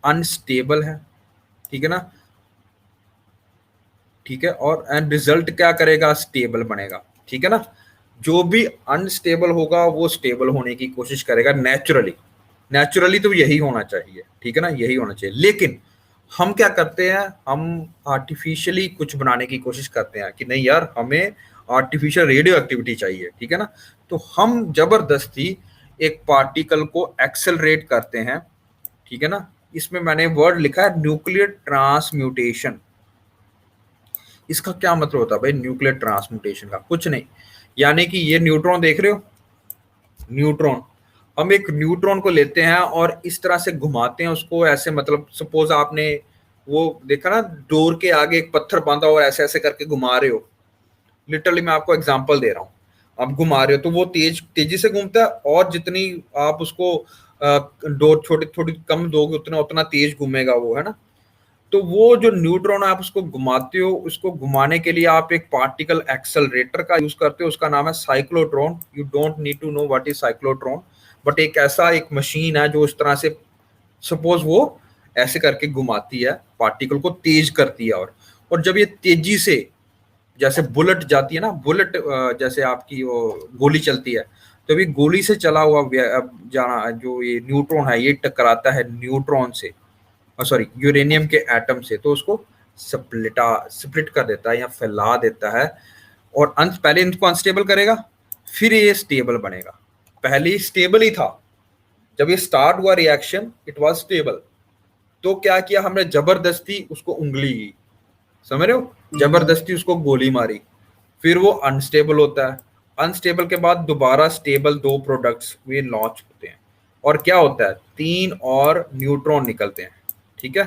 अनस्टेबल है, ठीक है ना, ठीक है। और एंड रिजल्ट क्या करेगा, स्टेबल बनेगा, ठीक है ना। जो भी अनस्टेबल होगा वो स्टेबल होने की कोशिश करेगा नेचुरली, नेचुरली तो यही होना चाहिए, ठीक है ना, यही होना चाहिए। लेकिन हम क्या करते हैं, हम आर्टिफिशियली कुछ बनाने की कोशिश करते हैं कि नहीं यार हमें आर्टिफिशियल रेडियो एक्टिविटी चाहिए, ठीक है ना। तो हम जबरदस्ती एक पार्टिकल को एक्सेलरेट करते हैं, ठीक है ना। इसमें मैंने वर्ड लिखा है न्यूक्लियर ट्रांसम्यूटेशन। इसका क्या मतलब होता है भाई न्यूक्लियर ट्रांसम्यूटेशन का? कुछ नहीं, यानी कि ये न्यूट्रॉन देख रहे हो, न्यूट्रॉन, हम एक न्यूट्रॉन को लेते हैं और इस तरह से घुमाते हैं उसको ऐसे, मतलब सपोज आपने वो देखा ना डोर के आगे एक पत्थर बांधा और ऐसे ऐसे करके घुमा रहे हो, लिटरली मैं आपको एग्जांपल दे रहा हूँ, आप घुमा रहे हो तो वो तेजी से घूमता है, और जितनी आप उसको डोर छोटी थोड़ी कम दोगे उतना उतना तेज घूमेगा वो, है ना। तो वो जो न्यूट्रॉन आप उसको घुमाते हो, उसको घुमाने के लिए आप एक पार्टिकल एक्सेलरेटर का यूज करते हो, उसका नाम है cyclotron. You don't need to know what is cyclotron, but एक ऐसा एक मशीन है जो इस तरह से सपोज वो ऐसे करके घुमाती है, पार्टिकल को तेज करती है। और जब ये तेजी से जैसे बुलेट जाती है ना, बुलेट जैसे आपकी वो गोली चलती है, तो अभी गोली से चला हुआ जाना जो ये न्यूट्रॉन है ये टकराता है न्यूट्रॉन से, सॉरी यूरेनियम के एटम से, तो उसको स्प्लिट कर देता है या फैला देता है। और अंत पहले इनको अनस्टेबल करेगा, फिर ये स्टेबल बनेगा। पहले स्टेबल ही था, जब ये स्टार्ट हुआ रिएक्शन इट वाज स्टेबल, तो क्या किया हमने, जबरदस्ती उसको उंगली की, समझ रहे हो, जबरदस्ती उसको गोली मारी, फिर वो अनस्टेबल होता है। अनस्टेबल के बाद दोबारा स्टेबल दो प्रोडक्ट्स वे लॉन्च होते हैं, और क्या होता है, 3 और न्यूट्रॉन निकलते हैं, ठीक है।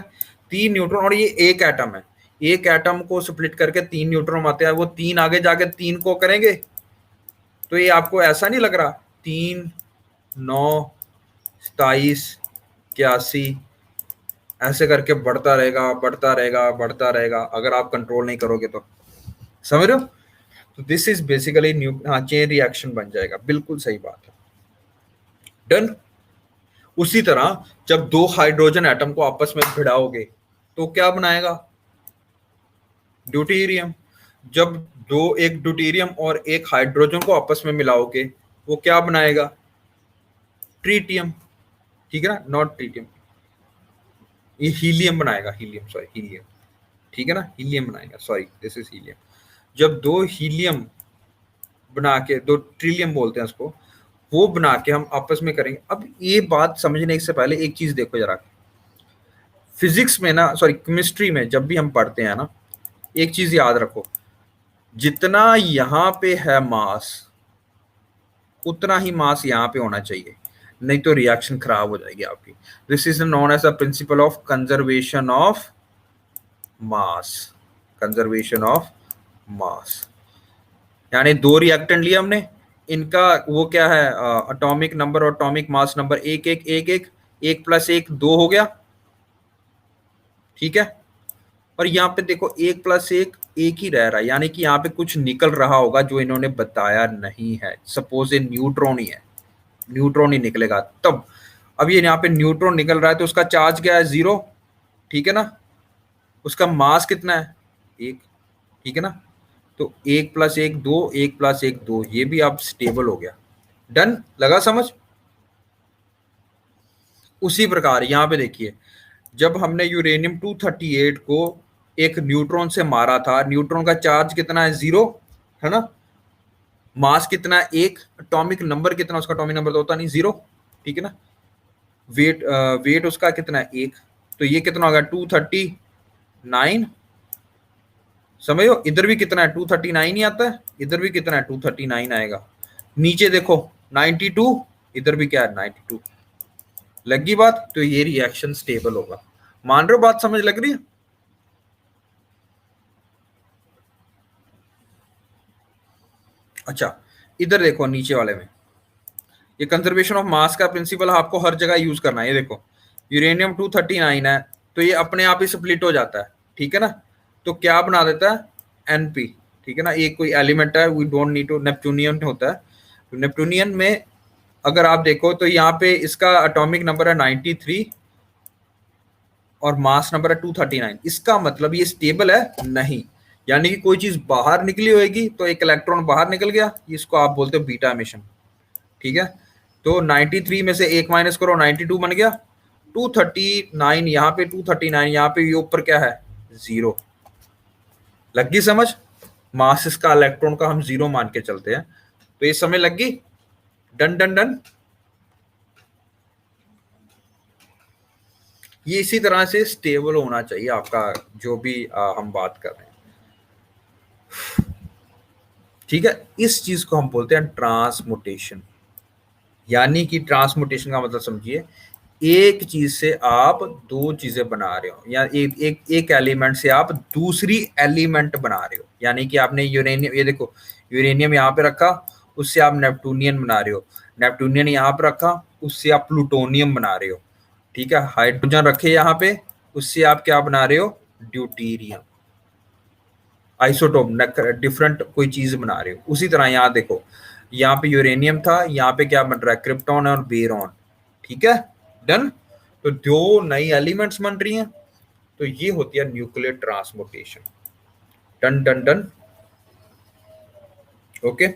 3 न्यूट्रॉन, और ये एक एटम है, एक एटम को स्प्लिट करके 3 न्यूट्रॉन आते हैं, वो 3 आगे जाके 3 को करेंगे। तो ये आपको ऐसा नहीं लग रहा 3 9 27 81 ऐसे करके बढ़ता रहेगा बढ़ता रहेगा बढ़ता रहेगा, अगर आप कंट्रोल नहीं करोगे तो, समझ रहे हो। तो दिस इज बेसिकली न्यू, हाँ चेन रिएक्शन बन जाएगा, बिल्कुल सही बात है। डन। उसी तरह जब 2 हाइड्रोजन एटम को आपस में भिड़ाओगे तो क्या बनाएगा, ड्यूटेरियम। जब एक ड्यूटेरियम और एक हाइड्रोजन को आपस में मिलाओगे वो क्या बनाएगा, ट्रीटियम, ठीक है ना, नॉट ट्रीटियम, ये हीलियम बनाएगा, हीलियम, सॉरी हीलियम, ठीक है ना, हीलियम बनाएगा, सॉरी दिस इज हीलियम। जब 2 हीलियम बना के, 2 ट्रिलियम बोलते हैं उसको, वो बना के हम आपस में करेंगे। अब ये बात समझने से पहले एक चीज देखो जरा, फिजिक्स में ना, सॉरी केमिस्ट्री में जब भी हम पढ़ते हैं ना, एक चीज याद रखो, जितना यहाँ पे है मास उतना ही मास यहाँ पे होना चाहिए, नहीं तो रिएक्शन खराब हो जाएगी आपकी। This is known as the principle of conservation of mass, conservation of mass. यानी 2 रिएक्टेंट लिए हमने, इनका वो क्या है, एटॉमिक नंबर और एटॉमिक मास नंबर 1 1 1 1, 1 + 1 2 हो गया, ठीक है। और यहाँ पे देखो 1 + 1 1 ही रह रहा है, यानी कि यहाँ पे कुछ निकल रहा होगा जो इन्होंने बताया नहीं है, सपोज ये न्यूट्रॉन ही है, न्यूट्रॉन ही निकलेगा तब। अब ये यहाँ पे न्यूट्रॉन निकल रहा है तो उसका चार्ज क्या है, 0, ठीक है ना। उसका मास कितना है, 1, ठीक है ना। तो 1 + 1 2, 1 + 1 2, ये भी आप स्टेबल हो गया। डन, लगा समझ। उसी प्रकार यहाँ पे देखिए, जब हमने यूरेनियम 238 को एक न्यूट्रॉन से मारा था, न्यूट्रॉन का चार्ज कितना है, 0, है ना। मास कितना है, 1, एटॉमिक नंबर कितना, उसका एटॉमिक नंबर तो होता नहीं, 0, ठीक है ना। वेट उसका कितना है, 1। तो ये कितना होगा, 239। समझो, इधर भी कितना है, 239 ही आता है, इधर भी कितना है, 239 आएगा। नीचे देखो 92, इधर भी क्या है, 92। लगी बात। तो ये रिएक्शन स्टेबल होगा। मान रहे हो बात, समझ लग रही है। अच्छा, इधर देखो नीचे वाले में, ये कंजर्वेशन ऑफ मास का प्रिंसिपल आपको हर जगह यूज करना है। ये देखो यूरेनियम 239 है, तो ये अपने आप ही स्प्लिट हो जाता है, ठीक है ना। तो क्या बना देता है, एनपी, ठीक है ना। एक कोई एलिमेंट है, वी डोंट नीड टू, नेपटूनियन होता है। तो नेपटूनियन में अगर आप देखो तो यहाँ पे इसका एटॉमिक नंबर है 93 और मास नंबर है 239। इसका मतलब ये स्टेबल है नहीं, यानी कि कोई चीज बाहर निकली होगी तो एक इलेक्ट्रॉन बाहर निकल गया, इसको आप बोलते हो बीटा एमिशन, ठीक है। तो 93 में से 1 माइनस करो, 92 बन गया। 239 यहाँ पे, 239 यहाँ पे, ये ऊपर क्या है, 0। लग गई समझ। मास इसका इलेक्ट्रॉन का हम 0 मान के चलते हैं, तो ये समय लग गई। Done done done. ये इसी तरह से स्टेबल होना चाहिए आपका जो भी हम बात कर रहे हैं, ठीक है। इस चीज को हम बोलते हैं ट्रांसमुटेशन। यानी कि ट्रांसमुटेशन का मतलब समझिए, एक चीज से आप दो चीजें बना रहे हो, या एक एलिमेंट से आप दूसरी एलिमेंट बना रहे हो। यानी कि आपने यूरेनियम, ये देखो यूरेनियम यहाँ पे रखा, उससे आप नेपटूनियन बना रहे हो। नेपटूनियन यहाँ पे रखा, उससे आप प्लूटोनियम बना रहे हो, ठीक है। हाइड्रोजन रखे यहाँ पे, उससे आप क्या बना रहे हो, ड्यूटीरियम, आइसोटोप, डिफरेंट कोई चीज बना रहे हो। उसी तरह यहाँ देखो, यहाँ पे यूरेनियम था, यहाँ पे क्या बन रहा है, क्रिप्टॉन और बेरॉन, ठीक है। डन। तो दो नई एलिमेंट्स बन रही हैं, तो ये होती है nuclear transmutation. Done done done. Okay.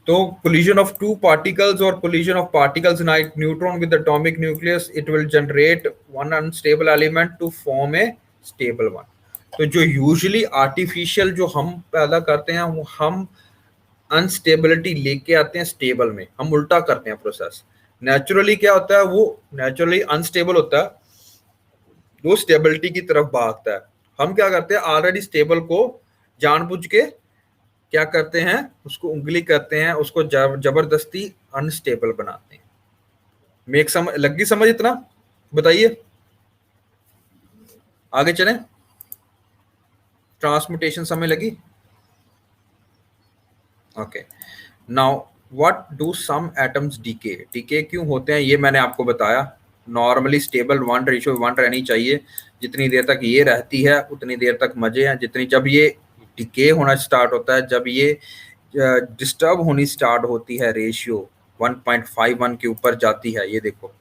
तो collision of two particles or collision of particles like neutron with atomic nucleus, it will generate one unstable element to form a stable one। तो जो यूजुअली आर्टिफिशियल जो हम पैदा करते हैं, वो हम अनस्टेबिलिटी लेके आते हैं स्टेबल में, हम उल्टा करते हैं प्रोसेस। नेचुरली क्या होता है, वो नेचुरली अनस्टेबल होता है, वो स्टेबिलिटी की तरफ भागता है। हम क्या करते हैं, ऑलरेडी स्टेबल को जानबूझ के क्या करते हैं, उसको उंगली करते हैं, उसको जबरदस्ती अनस्टेबल बनाते हैं। मेक समझ लगी, समझ इतना, बताइए आगे चलें। ट्रांसमुटेशन समय लगी। Okay, now what do some atoms decay. Decay क्यों होते हैं ये मैंने आपको बताया। नॉर्मली स्टेबल 1:1 रहनी चाहिए। जितनी देर तक ये रहती है उतनी देर तक मजे हैं। जितनी जब ये डीके होना स्टार्ट होता है, जब ये डिस्टर्ब होनी स्टार्ट होती है, रेशियो 1.51 के ऊपर जाती है, ये देखो,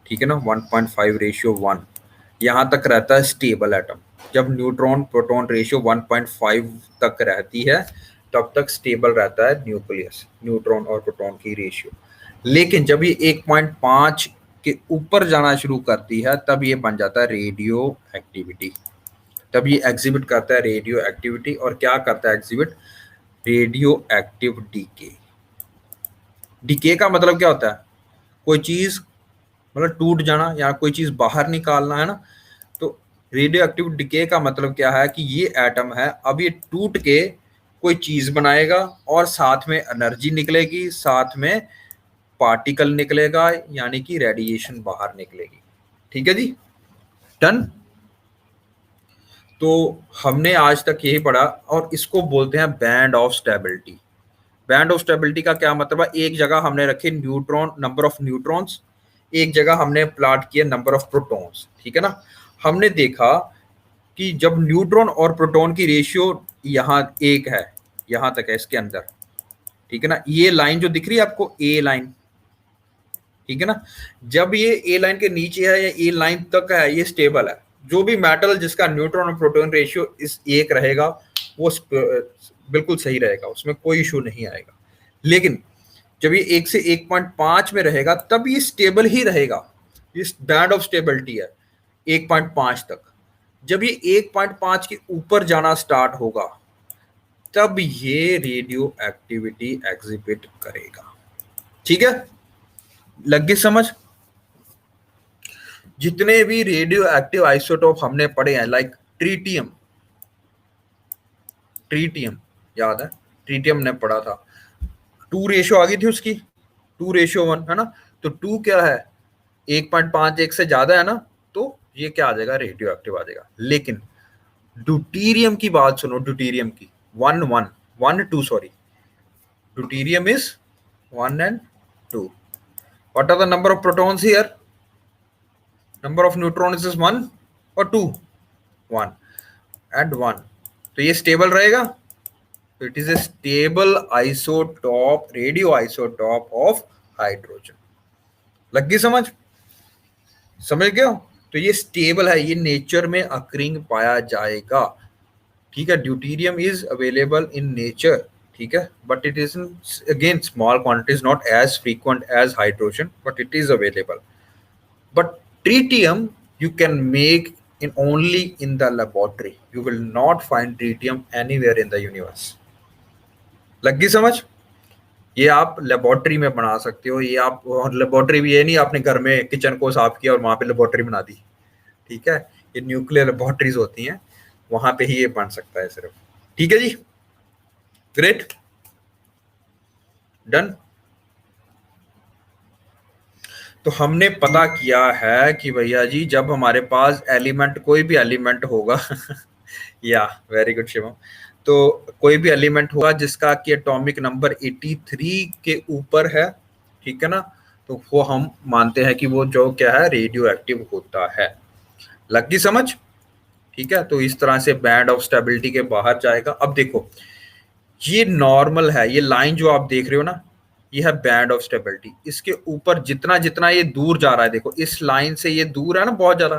ठीक है ना, 1.5 रेशियो 1, यहाँ तक रहता है स्टेबल एटम। जब न्यूट्रॉन प्रोटॉन रेशियो 1.5 तक रहती है, तब तक स्टेबल रहता है न्यूक्लियस, न्यूट्रॉन और प्रोटॉन की रेशियो। लेकिन जब ये 1.5 के ऊपर जाना शुरू करती है, तब ये बन जाता है रेडियो एक्टिविटी। तब ये एग्जिबिट करता है रेडियो एक्टिविटी। और क्या करता है exhibit, radioactive decay. Decay का मतलब क्या होता है, कोई चीज मतलब टूट जाना या कोई चीज बाहर निकालना, है ना। तो रेडियो एक्टिव डीके का मतलब क्या है कि ये एटम है, अब ये टूट के कोई चीज बनाएगा और साथ में एनर्जी निकलेगी, साथ में पार्टिकल निकलेगा, यानी कि रेडिएशन बाहर निकलेगी। ठीक है जी, डन। तो हमने आज तक यही पढ़ा, और इसको बोलते हैं band of stability. Band of stability का क्या मतलब है, एक जगह हमने रखे न्यूट्रॉन, नंबर ऑफ न्यूट्रॉन्स, एक जगह हमने प्लॉट किया नंबर ऑफ प्रोटॉन्स, ठीक है ना। हमने देखा कि जब न्यूट्रॉन और प्रोटॉन की रेशियो यहाँ 1 है, यहाँ तक है इसके अंदर, ठीक है ना। ये लाइन जो दिख रही है आपको, ए लाइन, ठीक है ना। जब ये ए लाइन के नीचे है या ए लाइन तक है, ये स्टेबल है। जो भी मेटल जिसका न्यूट्रॉन और प्रोटॉन रेशियो इस एक रहेगा, वो बिल्कुल सही रहेगा, उसमें कोई इशू नहीं आएगा। लेकिन जब ये 1 से 1.5 में रहेगा तब ये स्टेबल ही रहेगा, इस बैंड ऑफ स्टेबिलिटी है 1.5 तक। जब ये 1.5 के ऊपर जाना स्टार्ट होगा तब ये रेडियो एक्टिविटी एग्जिबिट करेगा। ठीक है, लग गई समझ। जितने भी रेडियो एक्टिव आइसोटोप हमने पढ़े हैं, लाइक ट्रीटियम, ट्रीटियम याद है, ट्रीटियम ने पढ़ा था, 2 रेशियो आ गई थी उसकी, 2:1 है ना। तो 2 क्या है, 1.5 1 से ज्यादा है ना, तो ये क्या आ जाएगा, रेडियो एक्टिव आ जाएगा। लेकिन ड्यूटीरियम की बात सुनो, ड्यूटीरियम की 1 2 sorry, deuterium is 1 and 2। What are the number of protons here, number of neutrons is 1 or 2, 1 and 1। तो ये स्टेबल रहेगा, तो it is a stable isotope, radio isotope of hydrogen. लग गई समझ, समझ गए हो। तो ये स्टेबल है, ये नेचर में अक्रिंग पाया जाएगा। ठीक है, deuterium is available in nature, ठीक है, but it is again small quantities, not as frequent as hydrogen, but it is available. But tritium you can make in only in the laboratory. You will not find tritium anywhere in the universe. लग गई समझ। ये आप लेबोरेटरी में बना सकते हो, ये आप, और लेबोरेटरी भी ये नहीं आपने घर में किचन को साफ किया और वहां पे लेबोरेटरी बना दी। ठीक है, ये न्यूक्लियर लेबोरेटरीज होती हैं, वहां पे ही ये बन सकता है सिर्फ। ठीक है जी, ग्रेट, डन। तो हमने पता किया है कि भैया जी जब हमारे पास एलिमेंट, कोई भी एलिमेंट होगा या वेरी गुड शिवम, तो कोई भी एलिमेंट होगा जिसका कि एटॉमिक नंबर 83 के ऊपर है, ठीक है ना, तो वो हम मानते हैं कि वो जो क्या है, रेडियो एक्टिव होता है। लगी समझ। ठीक है, तो इस तरह से बैंड ऑफ स्टेबिलिटी के बाहर जाएगा। अब देखो, ये नॉर्मल है, ये लाइन जो आप देख रहे हो ना, ये है बैंड ऑफ स्टेबिलिटी। इसके ऊपर जितना जितना ये दूर जा रहा है, देखो इस लाइन से ये दूर है ना बहुत ज्यादा,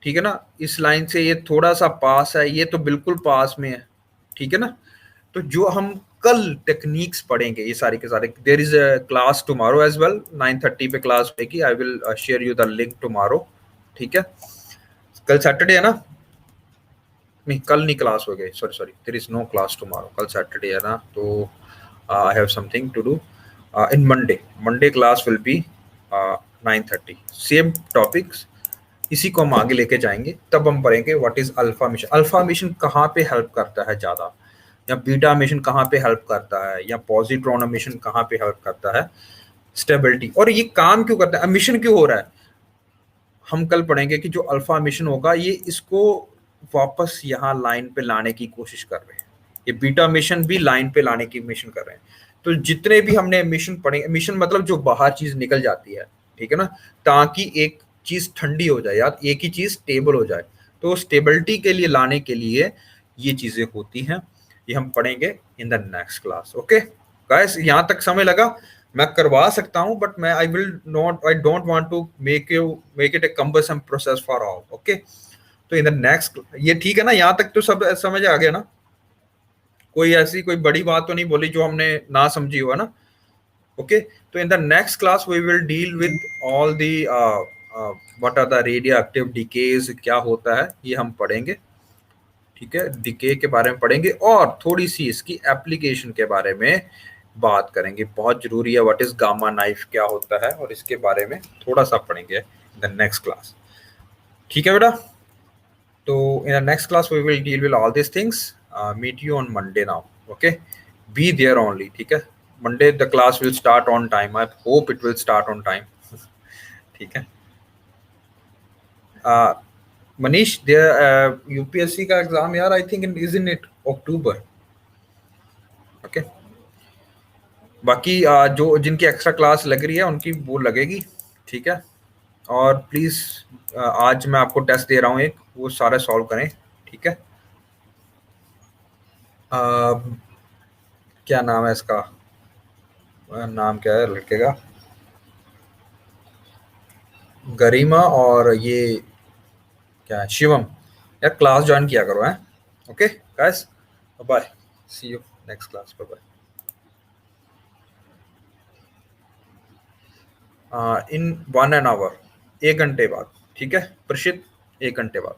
ठीक है ना, इस लाइन से ये थोड़ा सा पास है, ये तो बिल्कुल पास में है, ठीक है ना। तो जो हम कल टेक्निक्स पढ़ेंगे ये सारे के सारे, there is a class tomorrow as well, 9:30 पे क्लास होगी, I will share you the link tomorrow. ठीक है, कल सैटरडे है ना, नहीं कल नहीं क्लास हो गई, sorry sorry, there is no class tomorrow, कल सैटरडे है ना, तो I have something to do in Monday. Monday class will be 9:30, same topics, इसी को हम आगे लेके जाएंगे। तब हम पढ़ेंगे what is alpha emission, alpha emission कहाँ पे हेल्प करता है ज्यादा, या बीटा मिशन कहाँ पे हेल्प करता है, या पॉजिट्रॉन मिशन कहाँ पे हेल्प करता है स्टेबिलिटी, और ये काम क्यों करता है, मिशन क्यों हो रहा है। हम कल पढ़ेंगे कि जो अल्फा मिशन होगा ये इसको वापस यहाँ लाइन पे लाने की कोशिश कर रहे हैं, ये बीटा मिशन भी लाइन पे लाने की मिशन कर रहे हैं। तो जितने भी हमने मिशन पढ़े, मिशन मतलब जो बाहर चीज निकल जाती है, ठीक है ना, ताकि एक चीज ठंडी हो जाए, यार एक ही चीज स्टेबल हो जाए, तो स्टेबिलिटी के लिए लाने के लिए ये चीजें होती हैं। ये हम पढ़ेंगे इन the next class. Okay guys, यहाँ तक समय लगा, मैं करवा सकता हूँ, बट मैं I will not, I don't want to make it a cumbersome process for all. Okay, तो इन द नेक्स्ट, ये ठीक है ना, यहाँ तक तो सब समझ आ गया ना, कोई ऐसी कोई बड़ी बात तो नहीं बोली जो हमने ना समझी हुआ ना। ओके, तो in the next class we will deal with all the what are the radioactive decays, क्या होता है ये हम पढ़ेंगे। ठीक है, डिके के बारे में पढ़ेंगे और थोड़ी सी इसकी एप्लीकेशन के बारे में बात करेंगे, बहुत जरूरी है। व्हाट इज गामा नाइफ क्या होता है, और इसके बारे में थोड़ा सा पढ़ेंगे इन द नेक्स्ट क्लास। ठीक है बेटा, तो in the next class we will deal with all this things. Meet you on Monday now. Okay, be there only. ठीक है, Monday the class will start on time, I hope it will start on time. ठीक है, मनीष, देयर यूपीएससी का एग्जाम यार, I think is in it October. Okay, बाकी जो जिनकी एक्स्ट्रा क्लास लग रही है उनकी वो लगेगी। ठीक है, और प्लीज आज मैं आपको टेस्ट दे रहा हूँ एक, वो सारे सॉल्व करें। ठीक है, क्या नाम है इसका, नाम क्या है लड़के का, गरिमा और ये क्या है, शिवम, यार क्लास ज्वाइन किया करो है। Okay guys, bye, see you next class, bye bye, in 1 an hour, 1 घंटे बाद, ठीक है प्रशित, 1 घंटे बाद।